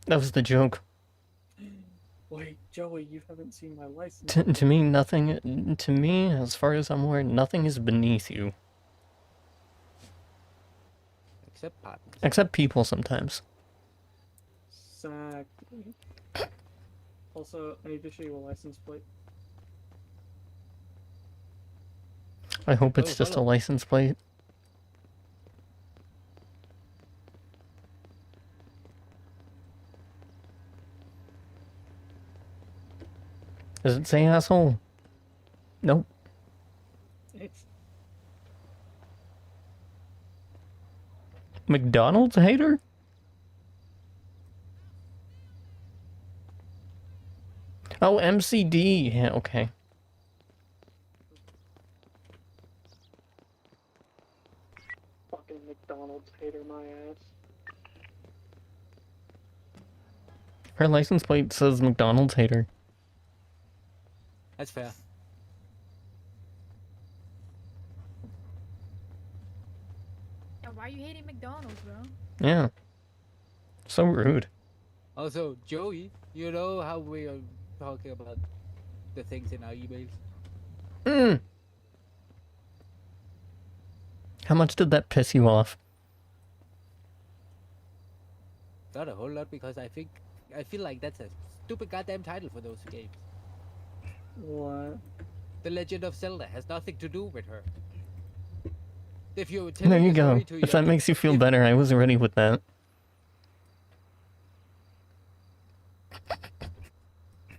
That was the joke. Wait, Joey, you haven't seen my license. To me, nothing. To me, as far as I'm aware, nothing is beneath you. Except partners. Except people sometimes. Exactly. Also, I need to show you a license plate. I hope it's Oh, just a hello. license plate. Does it say asshole? Nope. It's McDonald's hater? Oh, MCD. Yeah, okay. fucking McDonald's hater my ass. Her license plate says McDonald's hater. That's fair. Yeah, why are you hating McDonald's, bro? Yeah. So rude. Also, Joey, you know how we are talking about the things in our emails? Mm. How much did that piss you off? Not a whole lot, because I feel like that's a stupid goddamn title for those games. What? The Legend of Zelda has nothing to do with her. If you're There telling you the go. story to If that your- makes you feel if- better, I was ready with that.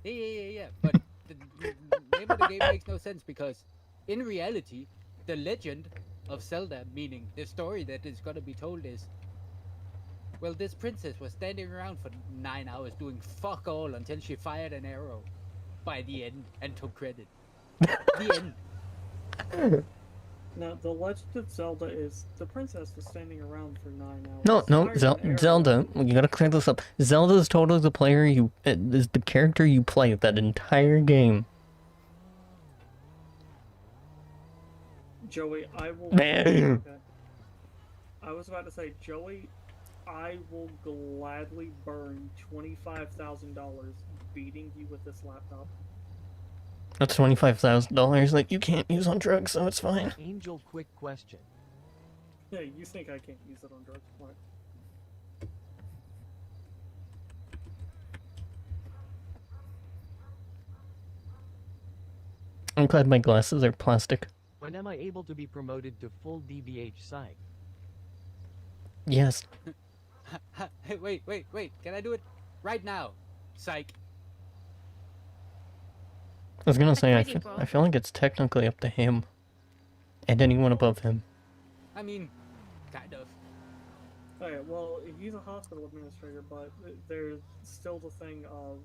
Yeah. But the name of the game makes no sense, because in reality, the Legend of Zelda, meaning the story that is gonna be told, is, well, this princess was standing around for 9 hours doing fuck all until she fired an arrow by the end and took credit. The end. Now, the Legend of Zelda is the princess was standing around for 9 hours. No, fired an arrow. Zelda. You gotta clear this up. Zelda is totally the player you is the character you play that entire game. Joey, I will. Man. Okay. I was about to say, Joey, I will gladly burn $25,000 beating you with this laptop. That's $25,000 that you can't use on drugs, so it's fine. Angel, quick question. Yeah, you think I can't use it on drugs? What? I'm glad my glasses are plastic. When am I able to be promoted to full DBH psych? Yes. Wait. Can I do it right now? Psych. I was gonna say, pretty, bro. I feel like it's technically up to him. And anyone above him. I mean, kind of. Okay, well, he's a hospital administrator, but there's still the thing of,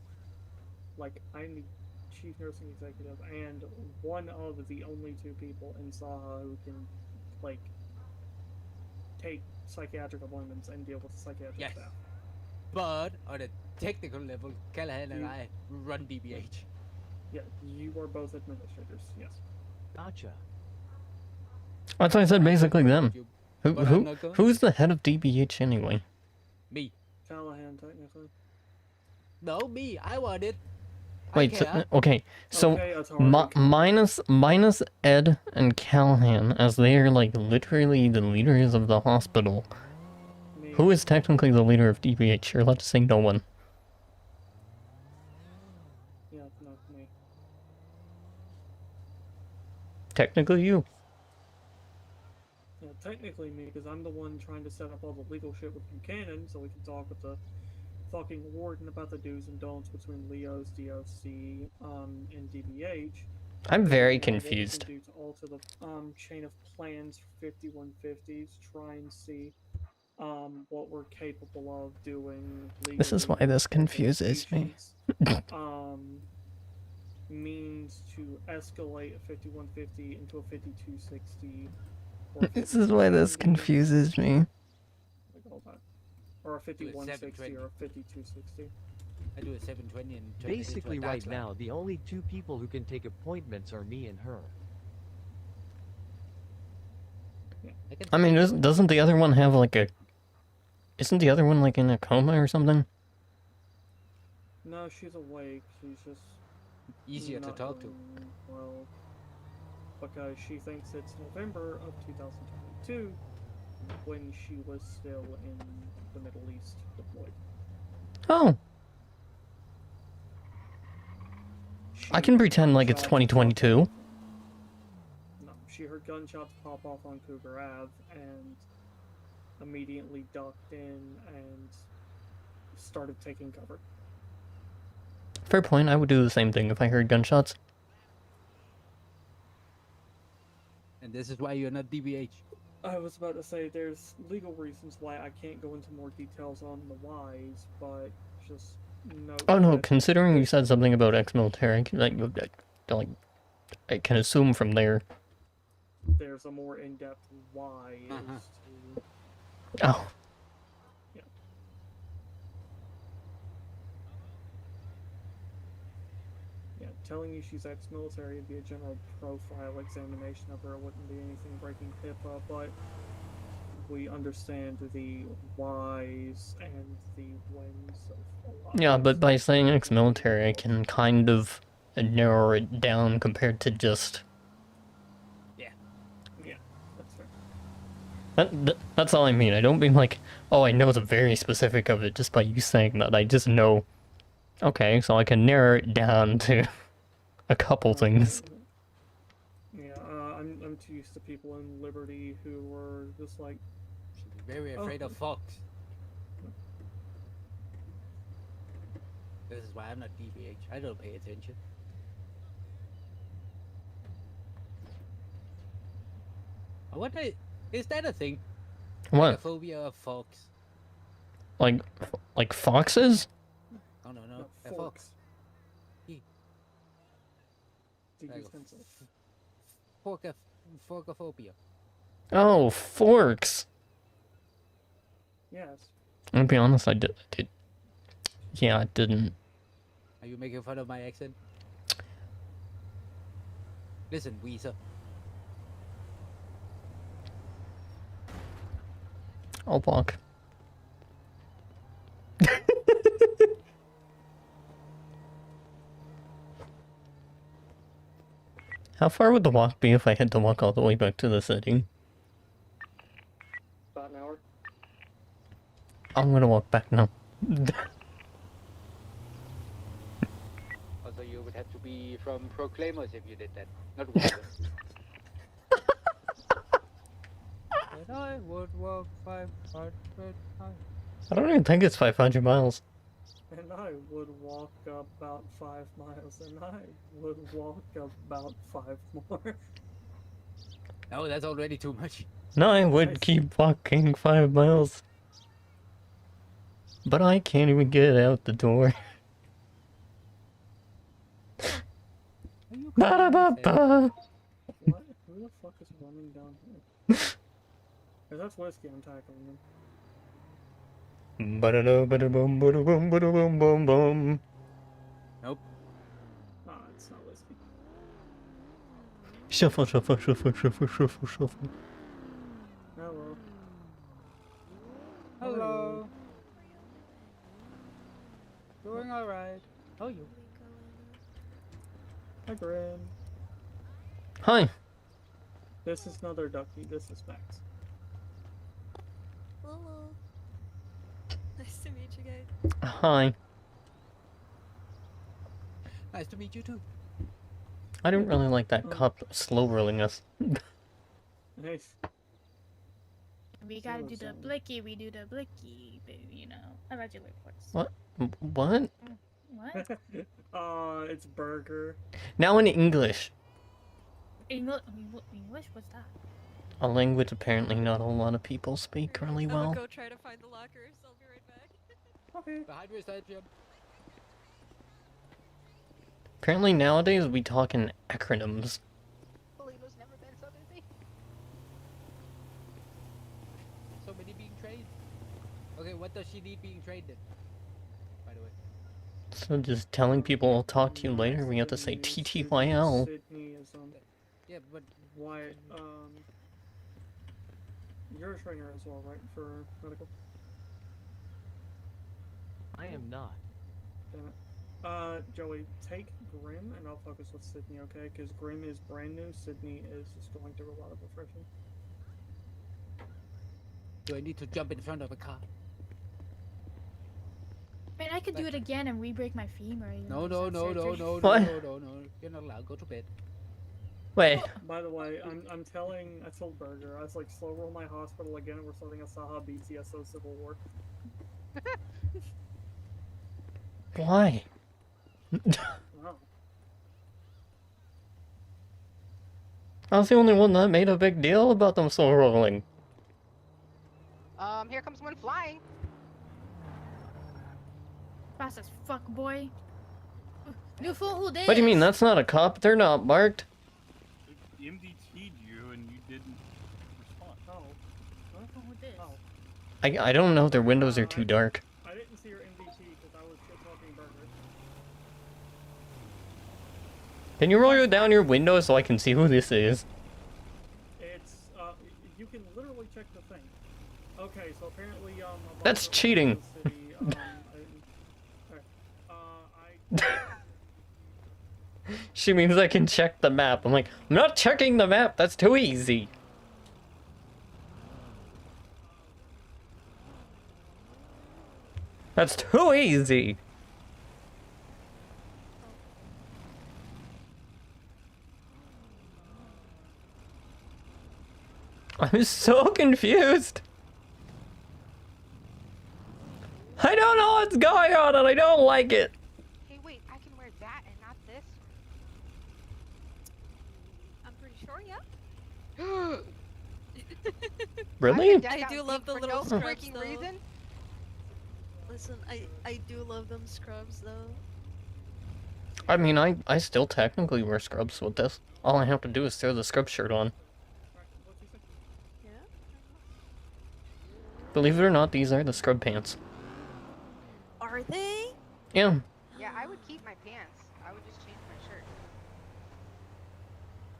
like, I'm the chief nursing executive, and one of the only two people in Saha who can, like, take psychiatric appointments and deal with psychiatric Yes. staff. But on a technical level, Callahan and You- I run DBH. Yeah, you are both administrators, yes. Gotcha. That's why I said basically them. But I'm not going. Who's the head of DBH anyway? Me. Callahan, technically. No, me. I want it. Wait, so, okay, so Okay, Atari. minus Ed and Callahan, as they are like literally the leaders of the hospital. Me. Who is technically the leader of DBH? Or let's say no one. Yeah, not me. Technically you. Yeah, technically me, because I'm the one trying to set up all the legal shit with Buchanan, so we can talk with the fucking warden about the do's and don'ts between Leo's, DOC, and DBH. I'm very What we can confused. do to alter the chain of plans for 5150s, try and see what we're capable of doing legally. This is why this for confuses me. patients. Means to escalate a 5150 into a 5260. Or a This is why this 5270, confuses me. like all that. Or a 5160 or a 5260. I do a 720 and turn it into a Basically, dark right slide. now, the only two people who can take appointments are me and her. I mean, doesn't the other one have like a... Isn't the other one like in a coma or something? No, she's awake. She's just Easier to not talk to. doing well, because she thinks it's November of 2022 when she was still in the Middle East deployed. Oh, I She can heard pretend like it's gunshots 2022. No, she heard gunshots pop off on Cougar Ave and immediately ducked in and started taking cover. Fair point, I would do the same thing if I heard gunshots. And this is why you're not DBH. I was about to say there's legal reasons why I can't go into more details on the whys, but just note Oh no, that considering you said something about ex-military, like, I can assume from there. there's a more in-depth why as to Oh, yeah, telling you she's ex-military would be a general profile examination of her. It wouldn't be anything breaking HIPAA, but we understand the whys and the whens of a lot. yeah, but by saying ex-military, I can kind of narrow it down compared to just... Yeah, that's fair. That's all I mean. I don't mean like, oh, I know the very specific of it just by you saying that. I just know, okay, so I can narrow it down to a couple things. Yeah, I'm too used to people in Liberty who were just like, She's very Oh. afraid of Fox. This is why I'm not DBH. I don't pay attention. I wonder, is that a thing? Like a What? phobia of Fox? Like foxes? Oh no, no, a forks. fox. He- DB's Like a pencil. Forkophobia. Oh, forks. Yes. I'll be honest, I did. Yeah, I didn't. Are you making fun of my accent? Listen, Weezer. I'll walk. How far would the walk be if I had to walk all the way back to the city? About an hour. I'm gonna walk back now. Also, you would have to be from Proclaimers if you did that, not Weezer. And I would walk 500 times. I don't even think it's 500 miles. And I would walk about 5 miles, and I would walk about 5 more. Oh, that's already too much. No, I would Nice. keep walking 5 miles. But I can't even get out the door. Ba-da-ba-ba. What? Who the fuck is running down here? If that's whiskey, I'm tackling them. Ba-da-da-ba-da-bum, ba-da-bum, ba-da-bum, bum, bum. Nope. Ah, it's not whiskey. Shuffle, shuffle, shuffle, shuffle, shuffle, shuffle. Hello. Hello. Doing alright. How are you? Hi, Grim. Hi. This is another ducky. This is Max. Hello. Nice to meet you guys. Hi. Nice to meet you too. I didn't really like that cop slow rolling us. Nice. We gotta do the blicky, we do the blicky, but you know, allegedly, of course. What? What? What? It's burger. Now in English. English? What's that? A language apparently not a lot of people speak really I'm well. gonna go try to find the lockers. I'll be right back. Okay. Behind your side, Jim. Apparently nowadays we talk in acronyms. Polito's never been so busy. So many being trained. Okay, what does she need being trained in? By the way. So just telling people I'll talk to you later, we have to say TTYL. Sydney is Yeah, but why you're a trainer as well, right? For medical. I am not. Damn it. Joey, take Grim and I'll focus with Sydney, okay? Because Grim is brand new, Sydney is just going through a lot of refreshing. do I need to jump in front of a car? I mean, I could do it again and re-break my femur. You No, know, no, it's no, not no, surgery. no, What? no, no, no. You're not allowed. Go to bed. Wait. By the way, I told Burger, I was like, slow roll my hospital again and we're starting a Saha BTSO Civil War. Why? Wow. I was the only one that made a big deal about them slow rolling. Here comes one flying. Fast as fuck, boy. You fool, who did? What do you mean? That's not a cop. They're not marked. MDT'd you and you didn't respond. Oh. Who did? Oh. I don't know. Their windows are too dark. I didn't see your MDT because I was shit talking Burger. Can you roll down your window so I can see who this is? It's you can literally check the thing. Okay, so apparently a That's bunch of cheating. the city, She means I can check the map. I'm like, I'm not checking the map. That's too easy. That's too easy. I'm so confused. I don't know what's going on and I don't like it. Hey, wait, I can wear that and not this? I'm pretty sure, yeah. Really? I do love the for little no scrubs, freaking though. reason. Listen, I do love them scrubs, though. I mean, I still technically wear scrubs with this. All I have to do is throw the scrub shirt on. Yeah? Believe it or not, these are the scrub pants. Are they? Yeah. Yeah, I would keep my pants. I would just change my shirt.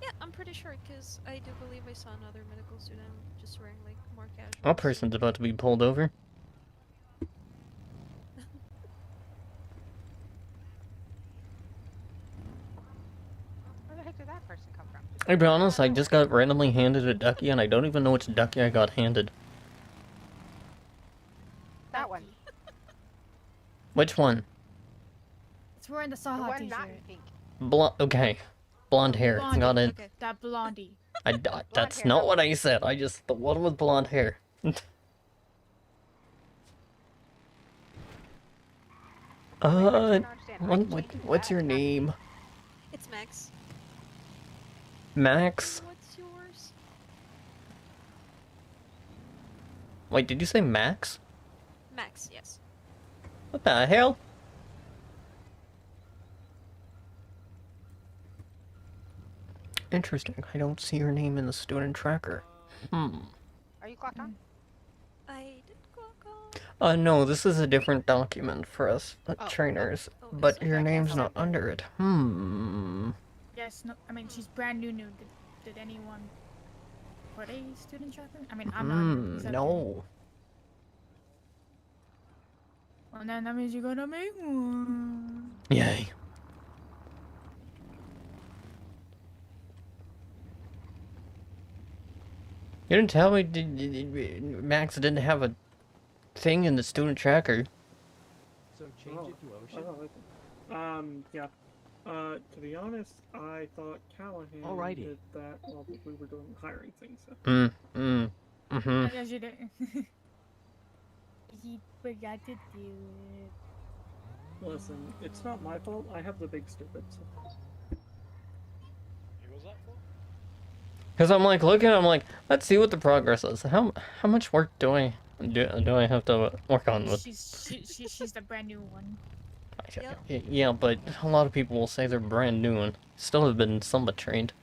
Yeah, I'm pretty sure, because I do believe I saw another medical student just wearing, like, more casual. A person's about to be pulled over. Where the heck did that person come from? I'll be honest, I just got randomly handed a ducky and I don't even know which ducky I got handed. That one. Which one? It's wearing the The Saha one t-shirt. not in pink. Okay. Blonde hair. Blondie. Got it. Okay. That blondie. That's hair, not that what I said. I just, the one with blonde hair. What's your name? It's Max. Max? What's yours? Wait, did you say Max? Max, yes. What the hell? Interesting. I don't see your name in the student tracker. Hmm. Are you clocked on? I did clock on. No, this is a different document for us trainers, but your name's not under it. Hmm. Yes, no, I mean, she's brand new. Did anyone put a student tracker? I mean, I'm not. accepted. No. Well, then that means you gotta make one. Yay. You didn't tell me Max didn't have a thing in the student tracker. So change it to Ocean? Yeah. To be honest, I thought Callahan Alrighty. did that while we were doing hiring things. So. I guess you did. He forgot to do it. Listen, it's not my fault. I have the big stupid. So. Because I'm like looking, I'm like, let's see what the progress is. How much work do I have to work on with? She's the brand new one. Yeah, but a lot of people will say they're brand new and still have been somewhat trained.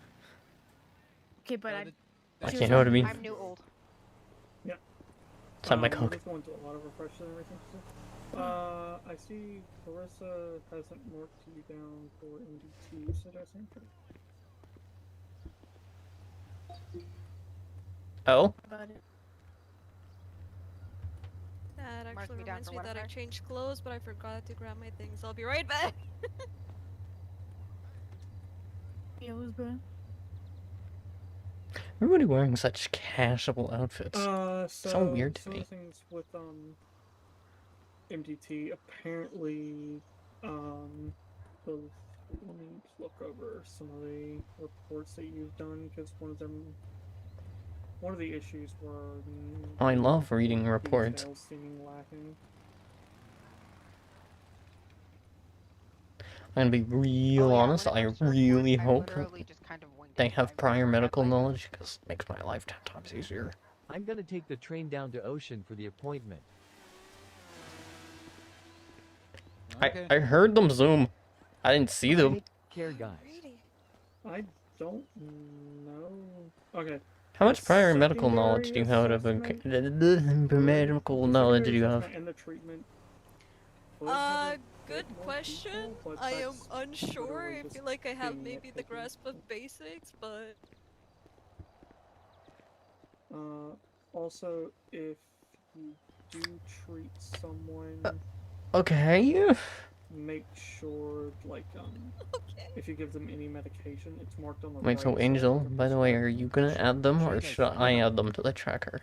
Okay, but You know what I mean? I'm new old. Yeah. It's not my I'm coke. just going to a lot of refreshers and everything. So. I see Clarissa hasn't marked you down for MDT, so that's something. Oh? About it. That Mark actually me down reminds for me what that I affair? changed clothes, but I forgot to grab my things. I'll be right back. Feels, bro. Everybody wearing such casual outfits. So weird to me. Things with MDT apparently let me look over some of the reports that you've done because one of the issues were I love reading reports. details seeming lacking. I'm gonna be real honest, I really hope they have prior medical knowledge because it makes my life 10 times easier. I'm gonna take the train down to Ocean for the appointment. I heard them zoom. I didn't see them. Take care, guys. I don't know. Okay. How much prior medical knowledge do you have of medical knowledge do you have? And the treatment. Good question. I am unsure. I feel like I have maybe the grasp of basics, but... Also, if you do treat someone... Okay. Make sure, like, if you give them any medication, it's marked on the Wait, so Angel, by the way, are you gonna add them or should I add them to the tracker?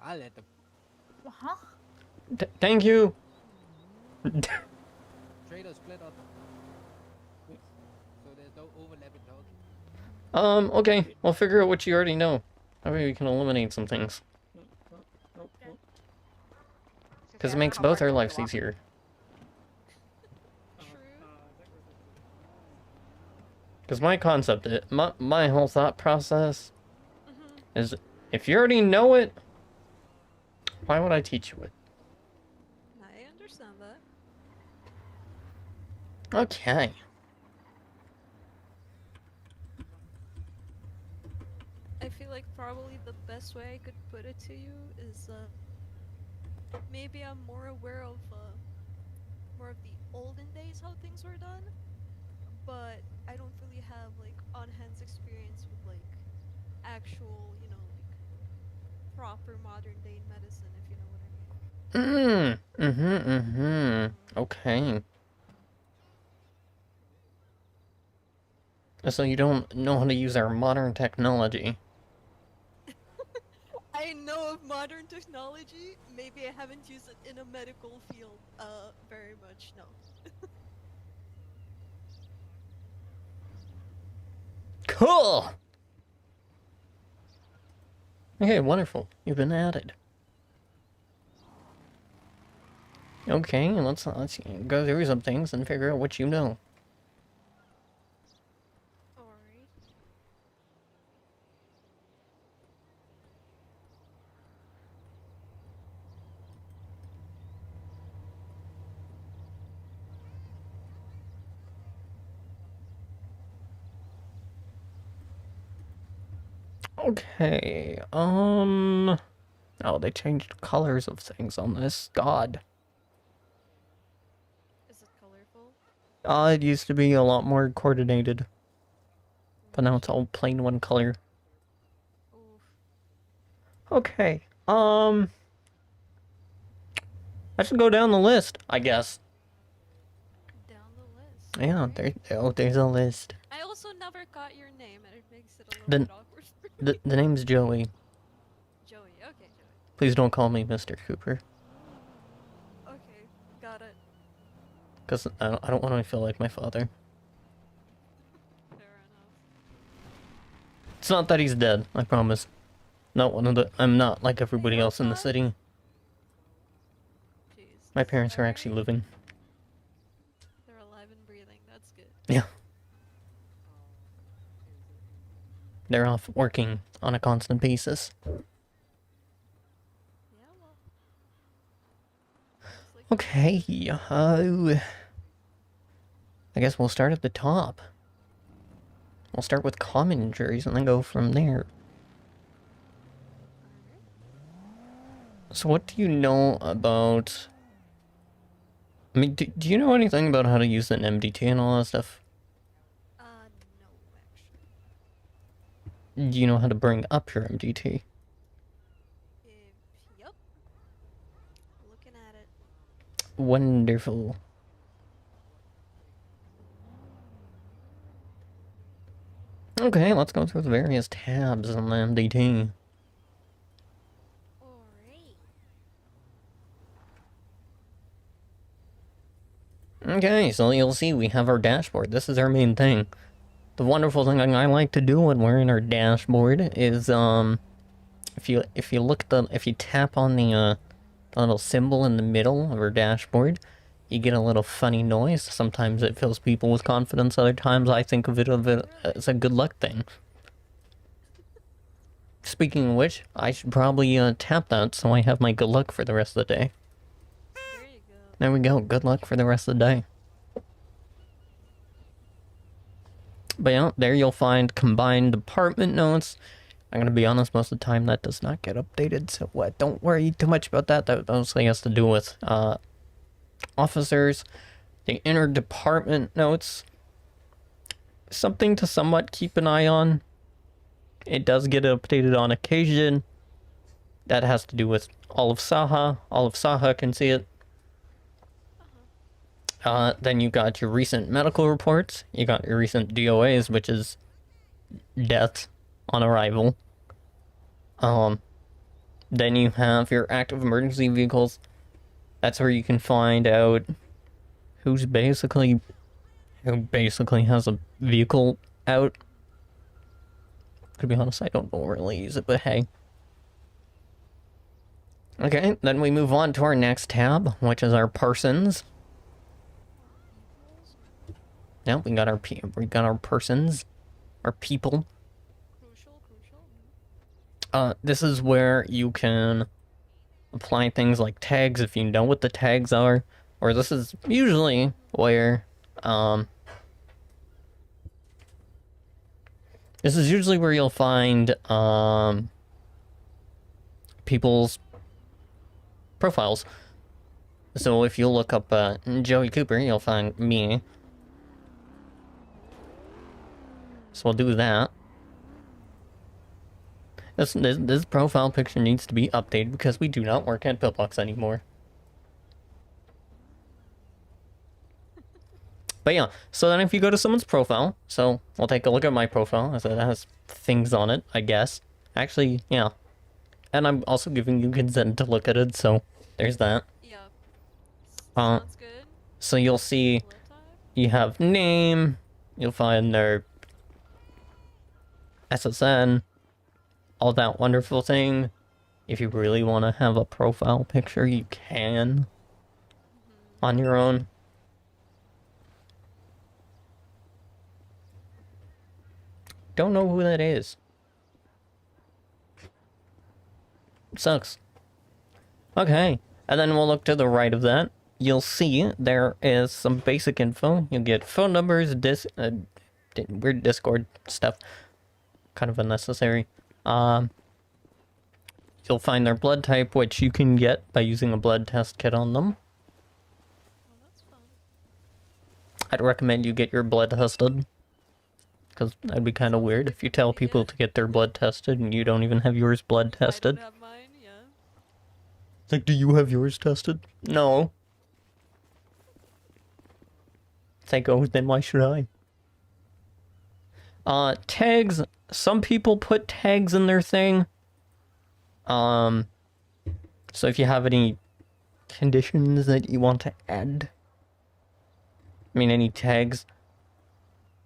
I'll add them. Huh? Thank you! Traders split up. So there's no overlapping talk. Okay, we'll figure out what you already know. Maybe we can eliminate some things. Because it makes both our lives easier. Because my concept, my whole thought process is, if you already know it, why would I teach you it? I understand that. Okay. I feel like probably the best way I could put it to you is, maybe I'm more aware of, more of the olden days how things were done, but I don't really have, like, on-hands experience with, like, actual, you know, like, proper modern-day medicine, if you know what I mean. Okay. So you don't know how to use our modern technology. I know of modern technology, maybe I haven't used it in a medical field, very much, no. Cool! Okay, wonderful. You've been added. Okay, let's go through some things and figure out what you know. Alright. Okay, oh, they changed colors of things on this. God. Is it colorful? It used to be a lot more coordinated. But now it's all plain one color. Oof. Okay, I should go down the list, I guess. Down the list. Yeah, there's a list. I also never got your name, and it makes it a little The- bit awkward for me. The name's Joey. Joey. Okay, Joey. Please don't call me Mr. Cooper. Okay, got it. Because I don't want to feel like my father. Fair enough. It's not that he's dead, I promise. Not one of the... I'm not like everybody else in the city. Jeez. My parents are actually living. They're alive and breathing. That's good. Yeah. They're off working on a constant basis. Yeah, well. Okay, I guess we'll start at the top. We'll start with common injuries and then go from there. So what do you know about... I mean, do you know anything about how to use an MDT and all that stuff? No, actually. Do you know how to bring up your MDT? Yup. Looking at it. Wonderful. Okay, let's go through the various tabs on the MDT. Okay, so you'll see we have our dashboard. This is our main thing. The wonderful thing I like to do when we're in our dashboard is if you tap on the little symbol in the middle of our dashboard, you get a little funny noise. Sometimes it fills people with confidence, other times I think of it as a good luck thing. Speaking of which, I should probably tap that so I have my good luck for the rest of the day. There you go. There we go, good luck for the rest of the day. But yeah, there you'll find combined department notes. I'm gonna be honest, most of the time that does not get updated, so don't worry too much about that. That mostly has to do with officers. The inter-department notes, something to somewhat keep an eye on. It does get updated on occasion. That has to do with all of Saha. All of Saha can see it. Then you got your recent medical reports. You got your recent DOAs, which is death on arrival. Then you have your active emergency vehicles. That's where you can find out who basically has a vehicle out. To be honest, I don't really use it, but hey. Okay, then we move on to our next tab, which is our persons. Yeah, we got our persons, our people. This is where you can apply things like tags if you know what the tags are, or this is usually where you'll find people's profiles. So if you look up Joey Cooper, you'll find me. So we'll do that. This profile picture needs to be updated because we do not work at Pillbox anymore. But yeah, so then if you go to someone's profile, so we'll take a look at my profile, as it has things on it, I guess. Actually, yeah. And I'm also giving you consent to look at it, so there's that. Yeah. Sounds good. So you'll see you have name, you'll find their SSN, all that wonderful thing. If you really want to have a profile picture, you can. on your own. Don't know who that is. Sucks. Okay, and then we'll look to the right of that. You'll see there is some basic info. You'll get phone numbers, weird Discord stuff. Kind of unnecessary. You'll find their blood type, which you can get by using a blood test kit on them. I'd recommend you get your blood tested. Because that'd be kind of weird if you tell people to get their blood tested and you don't even have yours blood tested. I don't have mine, yeah. It's like, do you have yours tested? No. It's like, oh, then why should I? Tags. Some people put tags in their thing. So if you have any conditions that you want to add, I mean, any tags.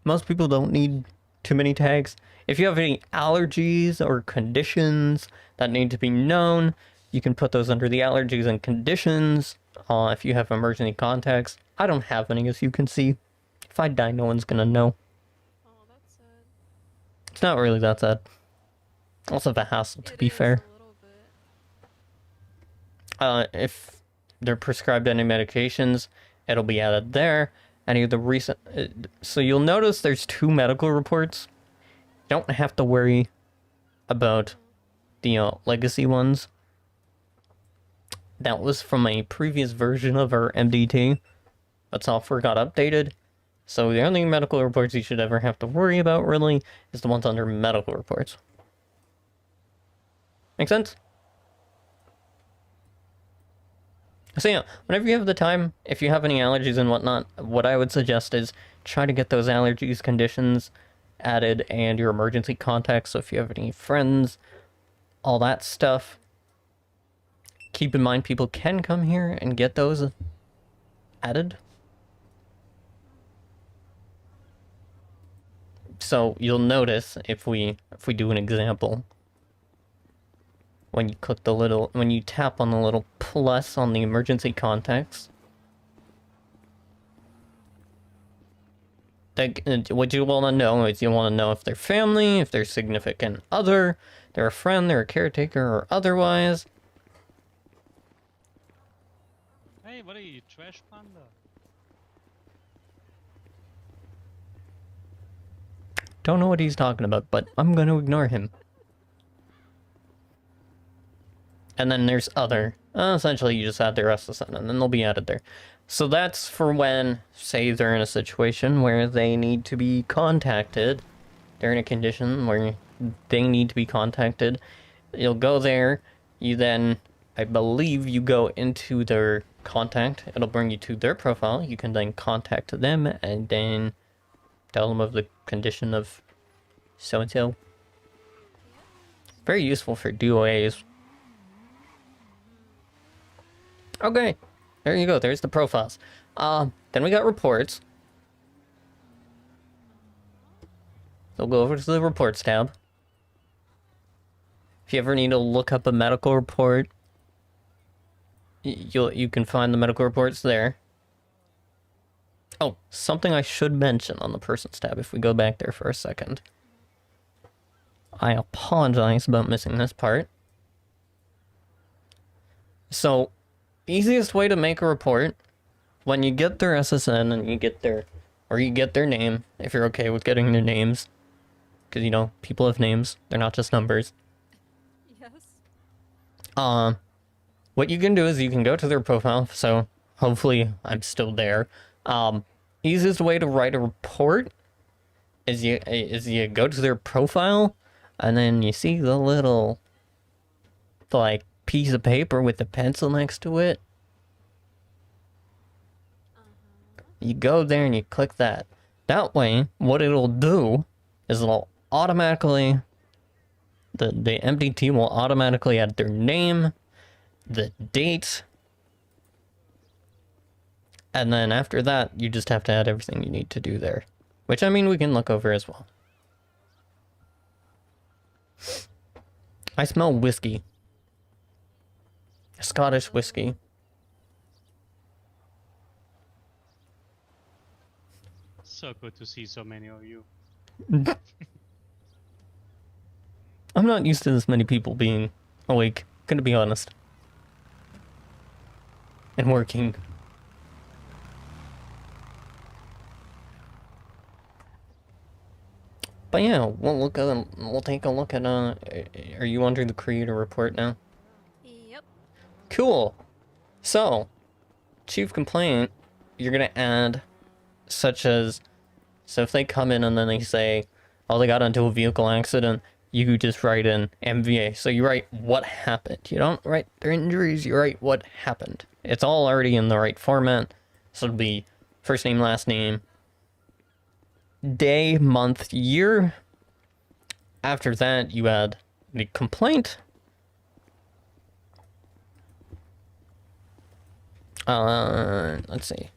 Most people don't need too many tags. If you have any allergies or conditions that need to be known, you can put those under the allergies and conditions. If you have emergency contacts, I don't have any, as you can see. If I die, no one's gonna know. Oh, that's sad. It's not really that sad. Also a hassle, to be fair. If they're prescribed any medications, it'll be added there. Any of the recent... so you'll notice there's 2 medical reports. You don't have to worry about the legacy ones. That was from a previous version of our MDT. That software got updated. So the only medical reports you should ever have to worry about, really, is the ones under medical reports. Make sense? So yeah, whenever you have the time, if you have any allergies and whatnot, what I would suggest is try to get those allergies, conditions added, and your emergency contacts. So if you have any friends, all that stuff. Keep in mind people can come here and get those added. So you'll notice if we do an example, when you click the little, when you tap on the little plus on the emergency contacts, what you want to know is you want to know if they're family, if they're significant other, they're a friend, they're a caretaker, or otherwise. Hey, what are you, trash panda? Don't know what he's talking about, but I'm going to ignore him. And then there's other. Essentially, you just add their SSN, and then they'll be added there. So that's for when, say, they're in a situation where they need to be contacted. They're in a condition where they need to be contacted. You'll go there. You then, I believe, you go into their contact. It'll bring you to their profile. You can then contact them and then tell them of the condition of so-and-so. Very useful for DOAs. Okay, there you go. There's the profiles. Then we got reports. So go over to the reports tab. If you ever need to look up a medical report, you can find the medical reports there. Oh, something I should mention on the persons tab if we go back there for a second. I apologize about missing this part. So, easiest way to make a report, when you get their SSN and you get their, or you get their name, if you're okay with getting their names, because, you know, people have names, they're not just numbers. Yes. What you can do is you can go to their profile, so hopefully I'm still there. Easiest way to write a report is you go to their profile, and then you see the little, like, piece of paper with the pencil next to it. You go there and you click that. That way, what it'll do is it'll automatically, the MDT will automatically add their name, the date, and then after that, you just have to add everything you need to do there. Which, I mean, we can look over as well. I smell whiskey. Scottish whiskey. also good to see so many of you. I'm not used to this many people being awake, gonna be honest. And working. But yeah, we'll take a look at, are you under the creator report now? Yep. Cool. So, chief complaint, you're gonna add such as, so if they come in and then they say, oh, they got into a vehicle accident, you just write in MVA. So you write what happened. You don't write their injuries, you write what happened. It's all already in the right format. So it'll be first name, last name, day, month, year. After that, you add the complaint. Let's see.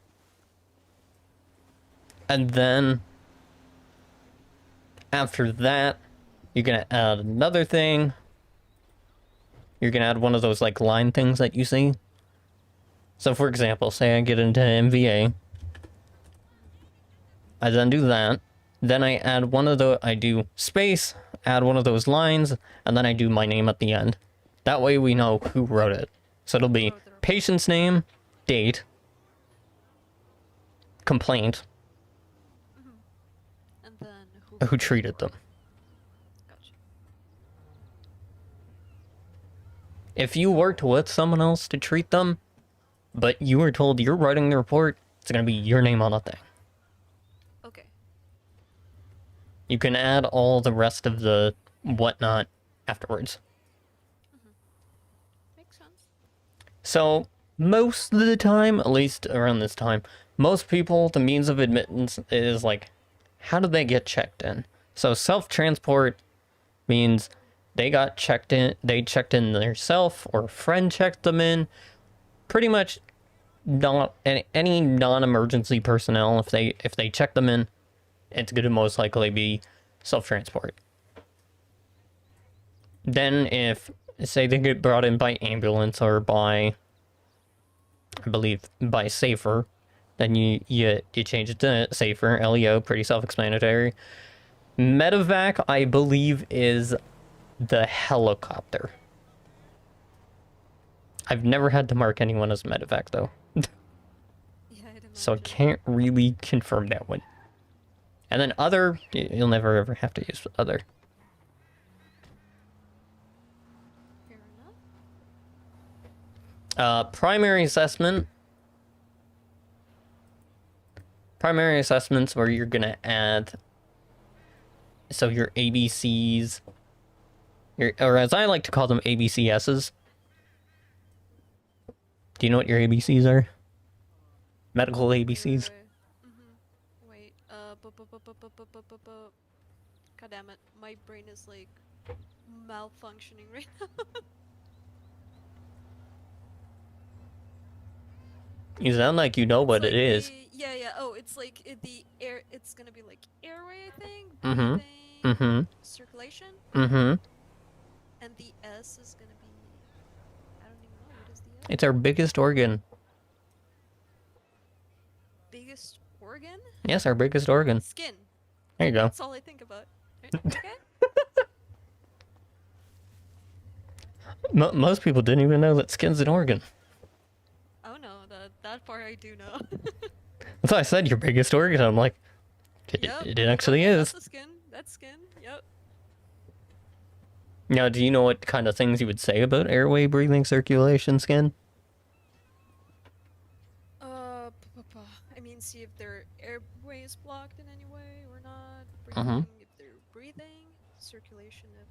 And then after that, you're gonna add another thing. You're gonna add one of those like line things that you see. So for example, say I get into MVA. I then do that. Then I add one of the, I do space, add one of those lines, and then I do my name at the end. That way we know who wrote it. So it'll be patient's name, date, complaint, and then who treated them. Gotcha. If you worked with someone else to treat them, but you were told you're writing the report, it's gonna be your name on the thing. Okay. You can add all the rest of the whatnot afterwards. Makes sense. So, most of the time, at least around this time, most people, the means of admittance is like, how did they get checked in? So self-transport means they got checked in, they checked in themselves, or a friend checked them in. Pretty much not any non-emergency personnel, if they check them in, it's going to most likely be self-transport. Then if, say they get brought in by ambulance or by, I believe, by Safer, then you change it to Safer, LEO, pretty self-explanatory. Medevac, I believe, is the helicopter. I've never had to mark anyone as medevac, though. So I can't really confirm that one. And then other, you'll never ever have to use other. Fair enough. Primary assessment. Primary assessments where you're gonna add, so your ABCs, or as I like to call them, ABCSs. Do you know what your ABCs are? Medical ABCs? Wait, God damn it, my brain is like malfunctioning right now. You sound like you know what it is. Yeah, oh, it's like the air, it's gonna be like airway, I think, Mm-hmm. breathing, Mm-hmm. circulation, Mm-hmm. and the S is gonna be, I don't even know, what is the S? It's our biggest organ. Biggest organ? Yes, our biggest organ. Skin. There you go. That's all I think about. Right? Okay. Most people didn't even know that skin's an organ. Oh no, that part I do know. That's why I said your biggest organ. I'm like, it actually is. That's the skin. That's skin. Yep. Now, do you know what kind of things you would say about airway, breathing, circulation, skin? I mean, see if their airway is blocked in any way or not. Mm-hmm. If they're breathing, circulation. If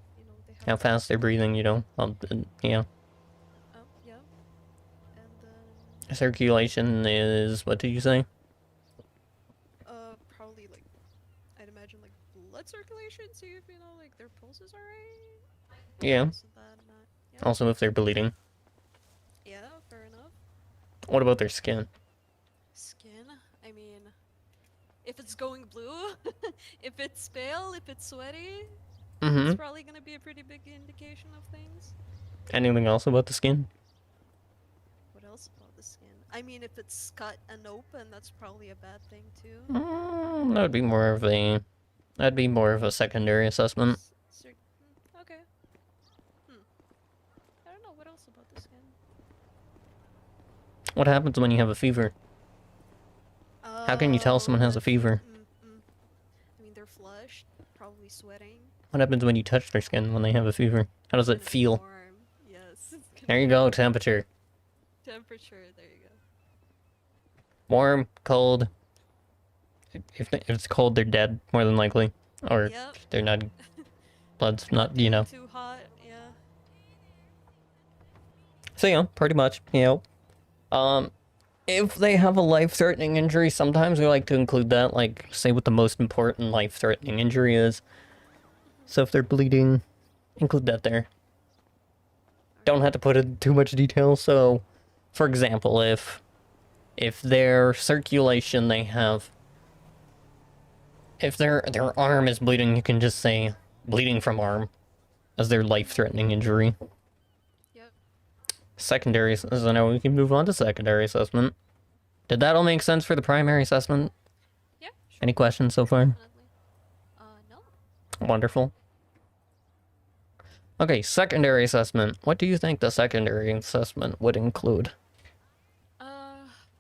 they have. How fast they're breathing, yeah. Oh yeah. And then. Circulation is, what did you say? Probably like, I'd imagine like blood circulation. See if like their pulses are right. Yeah. Yeah. Also, if they're bleeding. Yeah, fair enough. What about their skin? Skin? I mean, if it's going blue, if it's pale, if it's sweaty, Mm-hmm. it's probably gonna be a pretty big indication of things. Anything else about the skin? What else about the skin. I mean, if it's cut and open, that's probably a bad thing too. That would be more of a... That'd be more of a secondary assessment. Okay. I don't know, what else about the skin? What happens when you have a fever? How can you tell someone has a fever? I mean, they're flushed, probably sweating. What happens when you touch their skin when they have a fever? How does it feel? Warm. Yes. There you go, temperature. Temperature, there you go. Warm, cold. If it's cold, they're dead, more than likely. Or they're not... Blood's not, you know. Too hot, yeah. So, yeah, pretty much, you know. If they have a life-threatening injury, sometimes we like to include that, like, say what the most important life-threatening injury is. So if they're bleeding, include that there. Don't have to put in too much detail, so... For example, if their circulation they have... If their arm is bleeding, you can just say, bleeding from arm, as their life-threatening injury. Yep. Secondary, so now we can move on to secondary assessment. Did that all make sense for the primary assessment? Yeah, sure. Any questions so far? No. Wonderful. Okay, secondary assessment. What do you think the secondary assessment would include?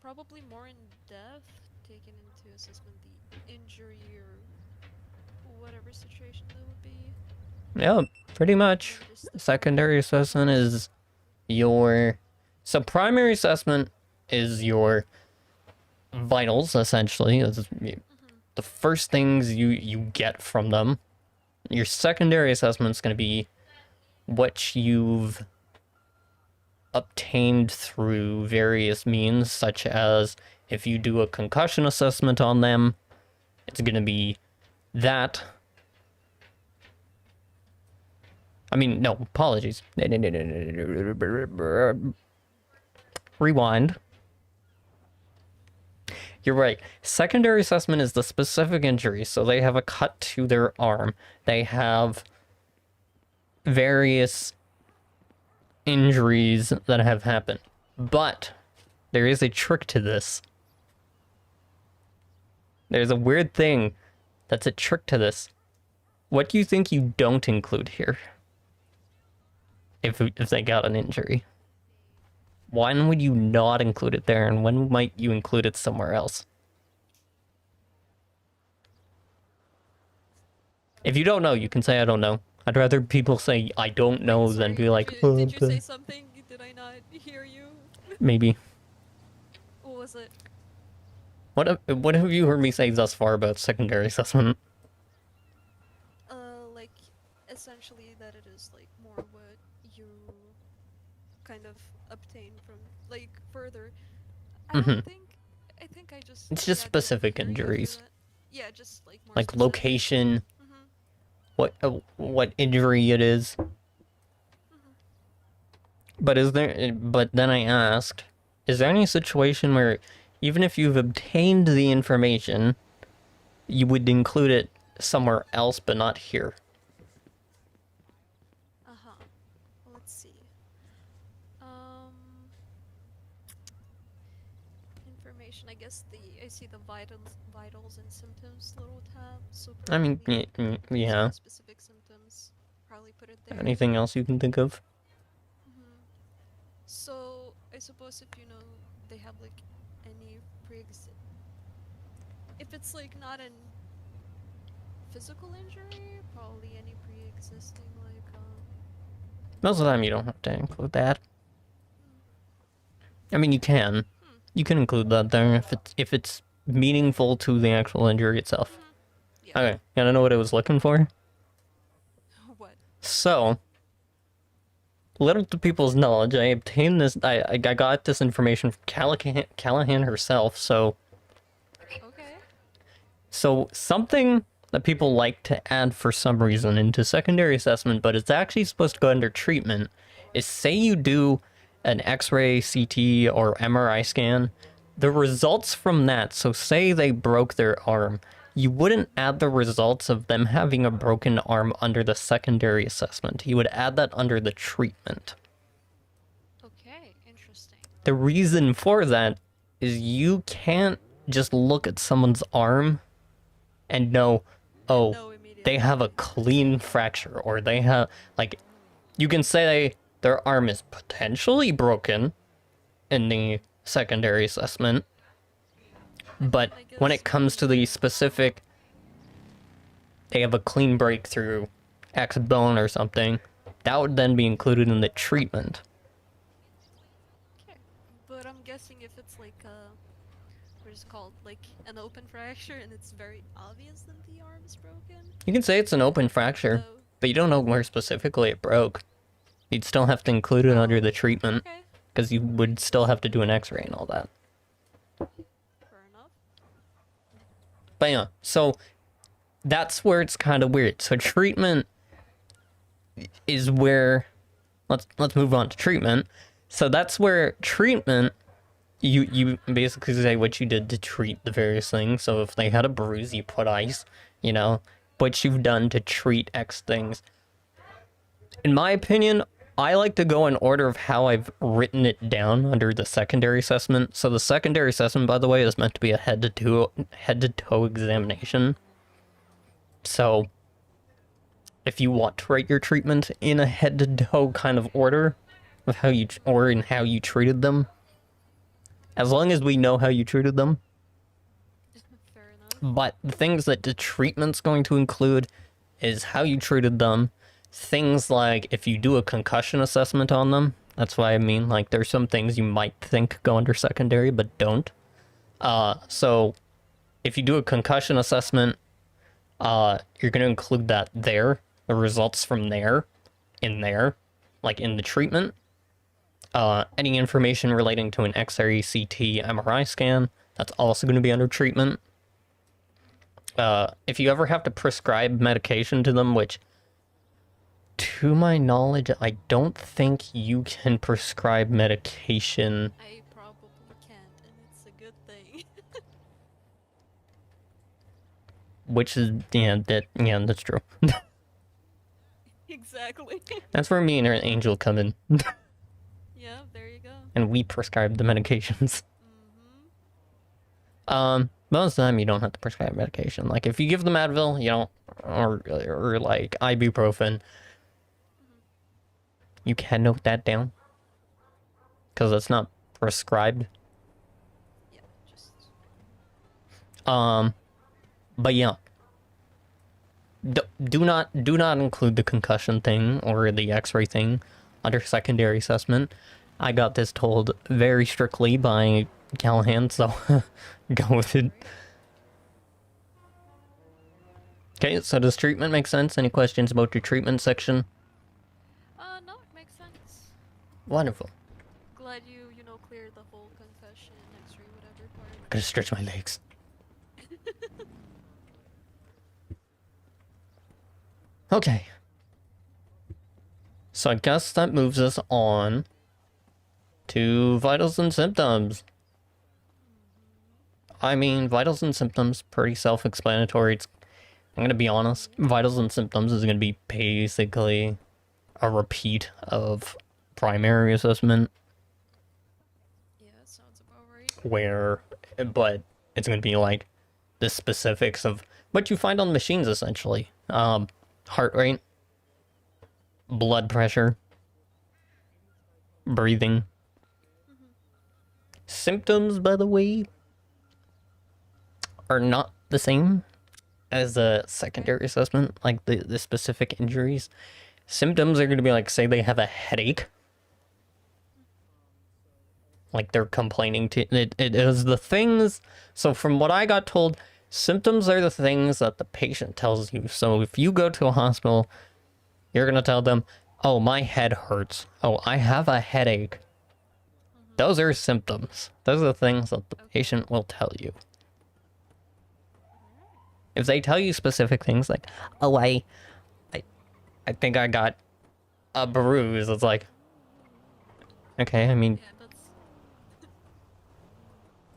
Probably more in depth, taking into assessment the injury or whatever situation that would be. Yeah, pretty much. Secondary assessment is your... So primary assessment is your vitals, essentially. It's the first things you get from them. Your secondary assessment is going to be what you've obtained through various means, such as if you do a concussion assessment on them, it's going to be that. I mean, no, apologies. Rewind. You're right. Secondary assessment is the specific injury, so they have a cut to their arm. They have various injuries that have happened. But there is a trick to this. There's a weird thing that's a trick to this. What do you think you don't include here? If they got an injury. When would you not include it there, and when might you include it somewhere else? If you don't know, you can say I don't know. I'd rather people say I don't know than be like, oh, Did you say something? Did I not hear you? Maybe. What was it? What have you heard me say thus far about secondary assessment? Like, essentially that it is, like, more what you kind of obtain from, like, further. I think I just... It's just specific injuries. Yeah, just, like, more like location, what injury it is. But then I asked, is there any situation where even if you've obtained the information, you would include it somewhere else but not here? Let's see. Information, I guess I see the vitals and symptoms little tab. Super I mean, yeah. Specific symptoms, probably put it there. Anything else you can think of? So, I suppose if you know they have, like, any if it's, like, not an physical injury, probably any pre-existing, like, Most of the time you don't have to include that. I mean, you can. You can include that there if it's meaningful to the actual injury itself. Okay, you wanna know what I was looking for? What? So, little to people's knowledge, I obtained this. I got this information from Callahan herself. So, so something that people like to add for some reason into secondary assessment, but it's actually supposed to go under treatment, is say you do an X-ray, CT, or MRI scan, the results from that. So, say they broke their arm. You wouldn't add the results of them having a broken arm under the secondary assessment. You would add that under the treatment. Okay, interesting. the reason for that is you can't just look at someone's arm and know, oh, they have a clean fracture, or they have, like, you can say their arm is potentially broken in the secondary assessment, but when it comes to the specific, they have a clean break through X bone or something, that would then be included in the treatment. Okay, but I'm guessing if it's like what is it called, like an open fracture, and it's very obvious that the arm is broken. You can say it's an open fracture, but you don't know where specifically it broke. You'd still have to include it under the treatment, because you would still have to do an x-ray and all that. Fair enough. But yeah, so that's where it's kind of weird. So treatment is where, let's move on to treatment. So that's where treatment, you basically say what you did to treat the various things. So if they had a bruise, you put ice, you know, what you've done to treat X things. In my opinion, I like to go in order of how I've written it down under the secondary assessment. So the secondary assessment, by the way, is meant to be a head-to-toe examination. So if you want to write your treatment in a head-to-toe kind of order of how you, or in how you treated them, as long as we know how you treated them. But the things that the treatment's going to include is how you treated them. Things like if you do a concussion assessment on them, that's why I mean, like, there's some things you might think go under secondary, but don't. So if you do a concussion assessment, you're going to include that there, the results from there, in there, like in the treatment. Any information relating to an X-ray, CT, MRI scan, that's also going to be under treatment. If you ever have to prescribe medication to them, which, to my knowledge, I don't think you can prescribe medication. I probably can't, and it's a good thing. Which is, yeah, that's true. Exactly. That's where me and Angel come in. Yeah, there you go. And we prescribe the medications. Most of the time you don't have to prescribe medication. Like, if you give them Advil, you don't, or like ibuprofen, you can note that down, because it's not prescribed. Yeah, just... But yeah. Do not include the concussion thing or the X-ray thing under secondary assessment. I got this told very strictly by Callahan, so go with it. Okay, so does treatment make sense? Any questions about your treatment section? No, it makes sense. Wonderful. Glad you cleared the whole concussion, X-ray, whatever part. I gotta stretch my legs. Okay. So I guess that moves us on to vitals and symptoms. I mean, vitals and symptoms, pretty self-explanatory. I'm gonna be honest, vitals and symptoms is gonna be basically a repeat of primary assessment. Yeah, that sounds about right. But it's gonna be like the specifics of what you find on machines, essentially. Heart rate, blood pressure, breathing. Symptoms, by the way, are not the same as a secondary assessment, like the specific injuries. Symptoms are going to be like, say they have a headache. Like they're complaining to it is the things. So from what I got told, symptoms are the things that the patient tells you. So if you go to a hospital, you're going to tell them, oh, my head hurts. Oh, I have a headache. Those are symptoms. Those are the things that the patient will tell you. If they tell you specific things like, oh, I think I got a bruise, it's like, okay, I mean,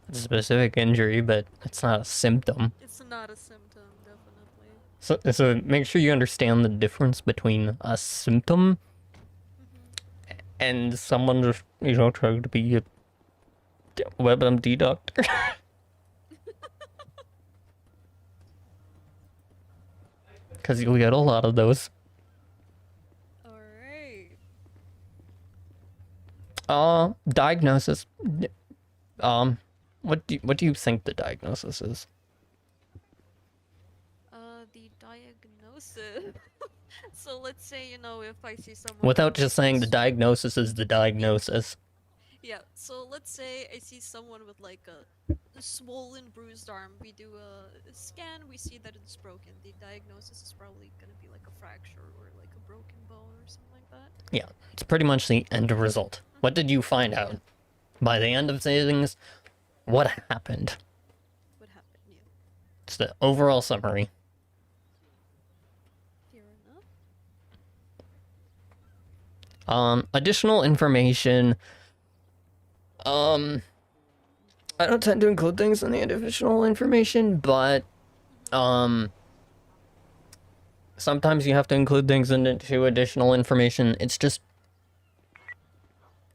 it's a specific injury, but it's not a symptom. It's not a symptom, definitely. So make sure you understand the difference between a symptom and someone just, trying to be WebMD doctor. Because you'll get a lot of those. Diagnosis. What do you think the diagnosis is? The diagnosis. So let's say, you know, if I see someone Without just saying the diagnosis is the diagnosis. Yeah, so let's say I see someone with like a swollen, bruised arm. We do a scan, we see that it's broken. The diagnosis is probably gonna be like a fracture or like a broken bone or something like that. Yeah, it's pretty much the end result. What did you find out? By the end of things, what happened? What happened, yeah. It's the overall summary. Fair enough. Additional information. I don't tend to include things in the additional information, but sometimes you have to include things into additional information. It's just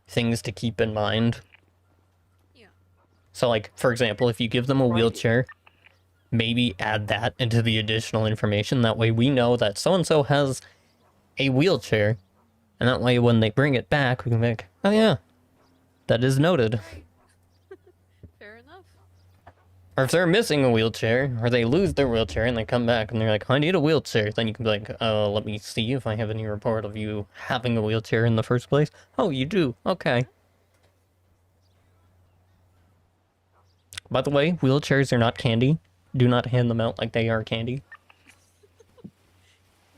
things to keep in mind. Yeah. So, like, for example, if you give them a wheelchair, maybe add that into the additional information. That way we know that so-and-so has a wheelchair. And that way when they bring it back, we can be like, oh yeah, that is noted. Fair enough. Or if they're missing a wheelchair, or they lose their wheelchair and they come back and they're like, I need a wheelchair, then you can be like, let me see if I have any report of you having a wheelchair in the first place. Oh, you do? Okay. By the way, wheelchairs are not candy. Do not hand them out like they are candy.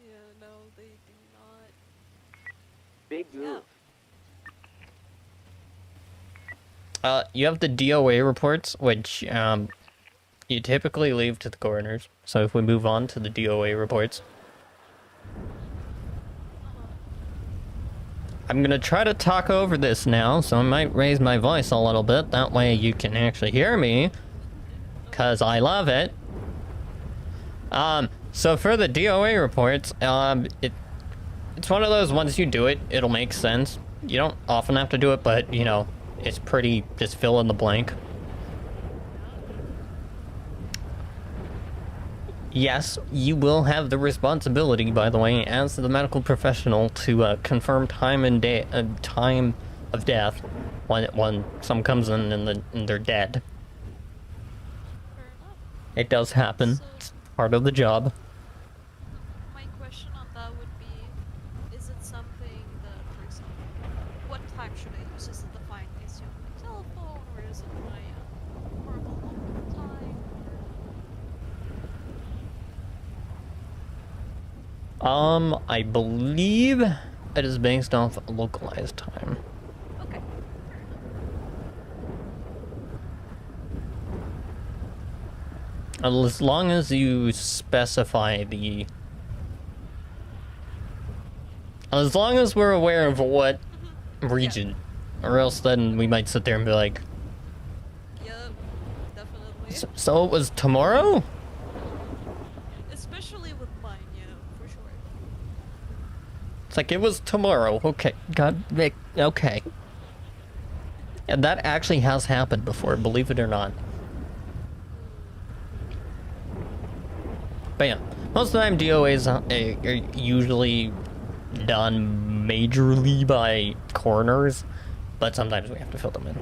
Yeah, no, they do not. Big move. You have the DOA reports, which, you typically leave to the coroners. So if we move on to the DOA reports. I'm gonna try to talk over this now, so I might raise my voice a little bit. That way you can actually hear me. Cause I love it. So for the DOA reports, it's one of those, once you do it, it'll make sense. You don't often have to do it, but, you know, it's pretty, just fill in the blank. Yes, you will have the responsibility, by the way, as the medical professional to confirm time and time of death when someone comes in and they're dead. It does happen. It's part of the job. My question on that would be, is it something that, for example, what time should I use? Is it defined as my telephone, or is it my horrible local time? I believe it is based off localized time. Okay. As long as you specify the... As long as we're aware of what region. Or else then we might sit there and be like... Yep, definitely. So it was tomorrow? Especially with mine, yeah, for sure. It's like, it was tomorrow. Okay. God, okay. And that actually has happened before, believe it or not. But yeah, most of the time DOAs are usually done majorly by coroners, but sometimes we have to fill them in.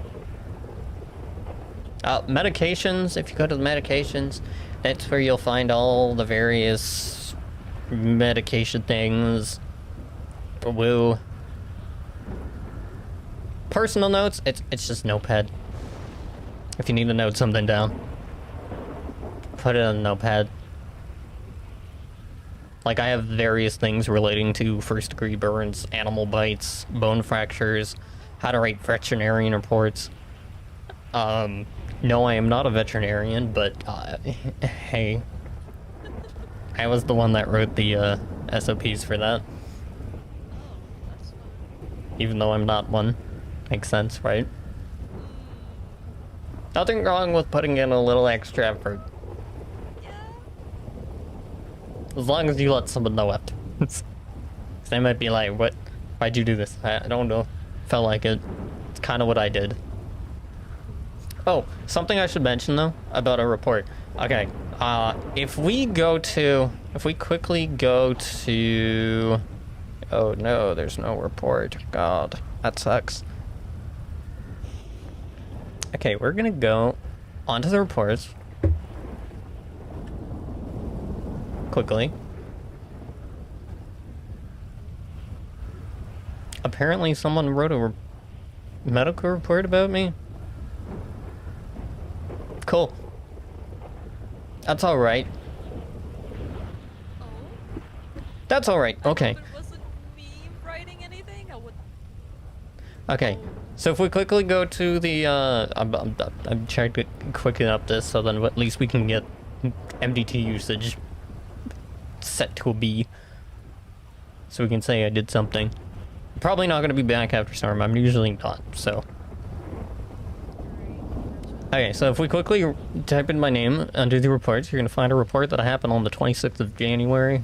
Medications, if you go to the medications, that's where you'll find all the various medication things. Woo. Personal notes, it's just Notepad. If you need to note something down, put it on a Notepad. Like, I have various things relating to first-degree burns, animal bites, bone fractures, how to write veterinarian reports. No, I am not a veterinarian, but, hey. I was the one that wrote the, SOPs for that. Even though I'm not one. Makes sense, right? Nothing wrong with putting in a little extra effort. As long as you let someone know afterwards. They might be like, what? Why'd you do this? I don't know. Felt like it. It's kind of what I did. Oh, something I should mention though about a report. Okay, if we quickly go to, oh no, there's no report. God, that sucks. Okay, we're gonna go onto the reports quickly. Apparently someone wrote a medical report about me. Cool. That's alright. That's alright, okay. Okay, so if we quickly go to the, I'm trying to quicken up this so then at least we can get MDT usage set to a B. So we can say I did something. Probably not going to be back after Storm, I'm usually not, so. Okay, so if we quickly type in my name under the reports, you're going to find a report that happened on the 26th of January.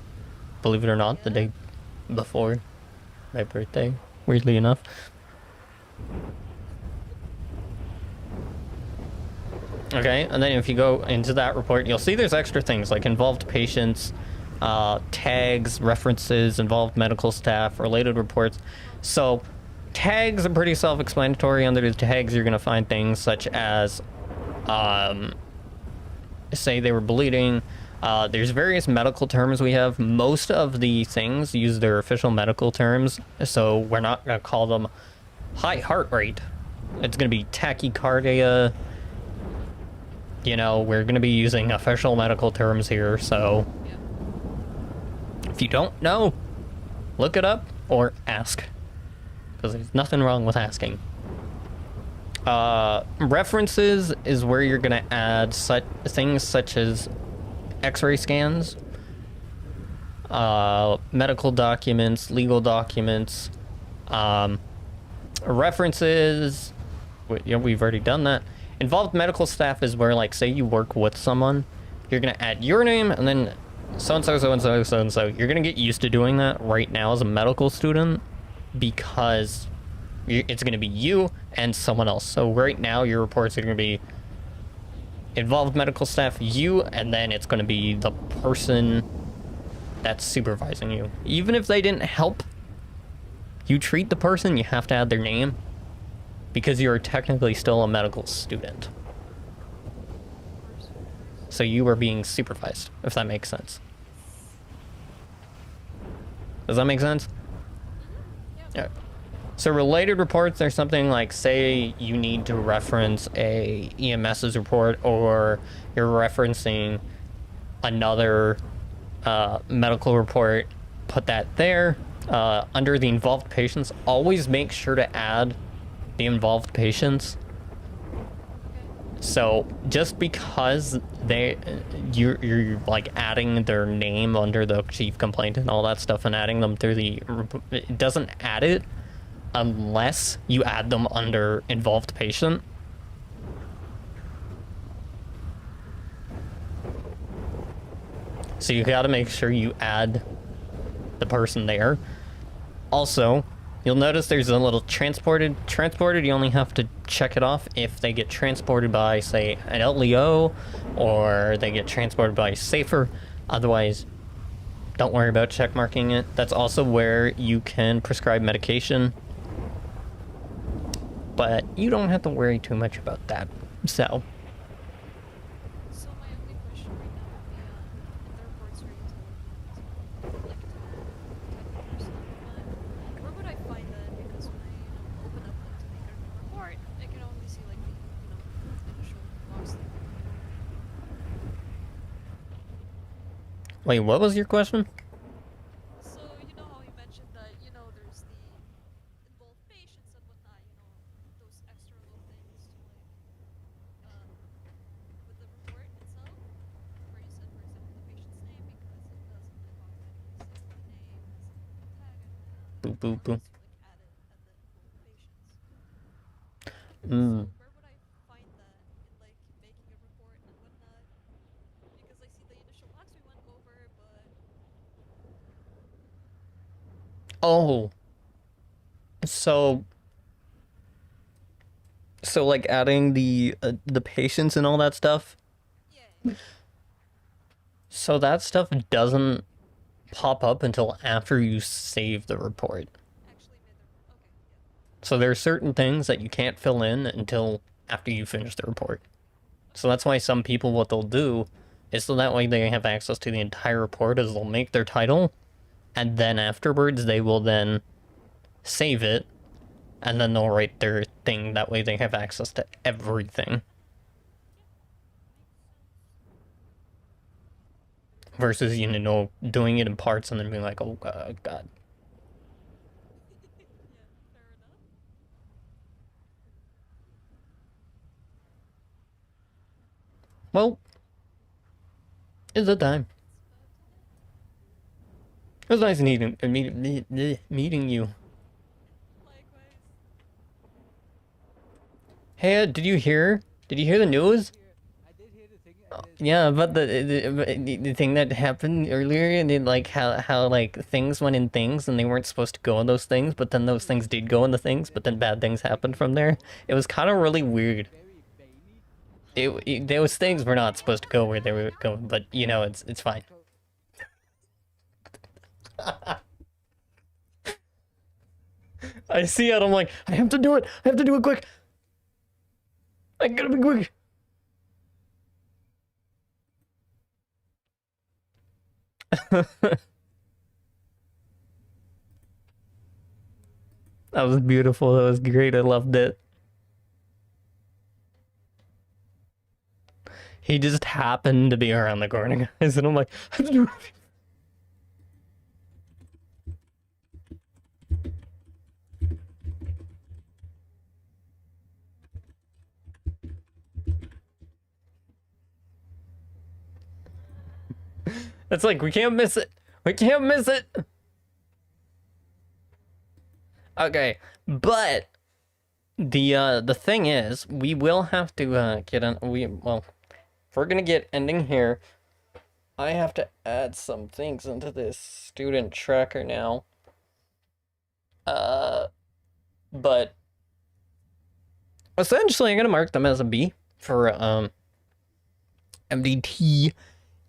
Believe it or not, the day before my birthday, weirdly enough. Okay, and then if you go into that report, you'll see there's extra things like involved patients, tags, references, involved medical staff, related reports. So tags are pretty self-explanatory. Under the tags, you're going to find things such as, say they were bleeding. There's various medical terms we have. Most of the things use their official medical terms, so we're not going to call them high heart rate. It's going to be tachycardia. You know, we're going to be using official medical terms here, so if you don't know, look it up or ask, because there's nothing wrong with asking. References is where you're going to add things such as x-ray scans, medical documents, legal documents, references, we've already done that. Involved medical staff is where, like, say you work with someone, you're going to add your name and then so-and-so, so-and-so, so-and-so. You're going to get used to doing that right now as a medical student because it's going to be you and someone else. So right now your reports are going to be involved medical staff, you, and then it's going to be the person that's supervising you. Even if they didn't help you treat the person, you have to add their name because you're technically still a medical student. So you are being supervised, if that makes sense. Does that make sense? Yeah. So related reports are something like, say you need to reference a EMS's report or you're referencing another medical report, put that there. Under the involved patients, always make sure to add the involved patients. So just because you're like adding their name under the chief complaint and all that stuff and adding them through it doesn't add it unless you add them under involved patient. So you gotta make sure you add the person there. Also, you'll notice there's a little transported. Transported, you only have to check it off if they get transported by, say, an LEO, or they get transported by Safer. Otherwise, don't worry about check marking it. That's also where you can prescribe medication. But you don't have to worry too much about that. So wait, what was your question? So, you know how you mentioned that, you know, there's the involved patients and whatnot, you know, those extra little things to, like, with the report itself, where you said, for example, the patient's name because it doesn't automatically save the name as a tag and whatnot. Boop, boop, boop. You, like, add it at the involved patients. Mm. So, where would I find that in, like, making a report and whatnot? Because I see the initial box we went over, but Oh. So So like adding the patients and all that stuff. So that stuff doesn't pop up until after you save the report. So there are certain things that you can't fill in until after you finish the report. So that's why some people, what they'll do is so that way they have access to the entire report is they'll make their title, and then afterwards they will then save it, and then they'll write their thing. That way they have access to everything. Versus, you know, doing it in parts and then being like, oh god. Well, it's the time. It was nice meeting you. Hey, did you hear the news? Yeah, about the thing that happened earlier, and then like how like things went in things and they weren't supposed to go in those things, but then those things did go in the things, but then bad things happened from there. It was kind of really weird. Those things were not supposed to go where they were going, but you know, it's fine. I see it, I'm like, I have to do it quick. I gotta be quick. That was beautiful, that was great, I loved it. He just happened to be around the corner, guys, and I'm like, I have to do it. It's like, we can't miss it. We can't miss it. Okay, but the thing is, we will have to get on. Well, if we're gonna get ending here, I have to add some things into this student tracker now. But essentially, I'm gonna mark them as a B for MDT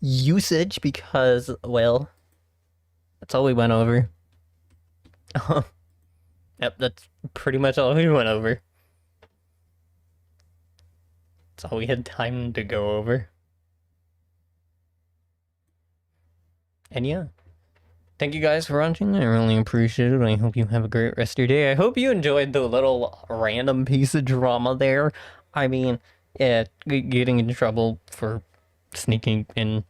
usage because, well, that's all we went over. Yep, that's pretty much all we went over. That's all we had time to go over. And yeah. Thank you guys for watching. I really appreciate it. I hope you have a great rest of your day. I hope you enjoyed the little random piece of drama there. I mean, yeah, getting in trouble for sneaking in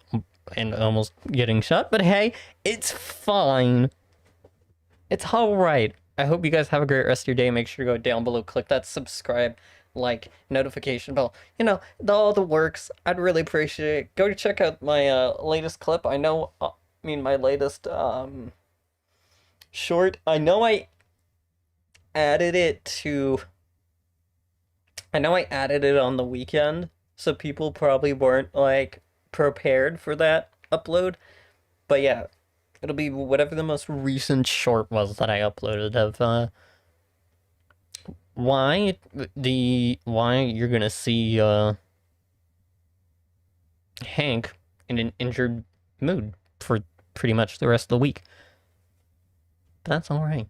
and almost getting shot. But hey, it's fine. It's alright. I hope you guys have a great rest of your day. Make sure to go down below, click that subscribe, like, notification bell. You know, all the works. I'd really appreciate it. Go check out my latest clip. I know, my latest short. I know I added it to... I know I added it on the weekend, so people probably weren't, like, prepared for that upload. But yeah, it'll be whatever the most recent short was that I uploaded of, why you're gonna see, Hank in an injured mood for pretty much the rest of the week. That's alright.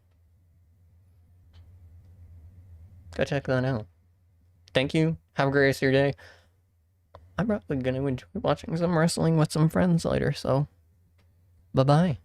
Go check that out. Thank you. Have a great rest of your day. I'm probably gonna enjoy watching some wrestling with some friends later, so bye-bye.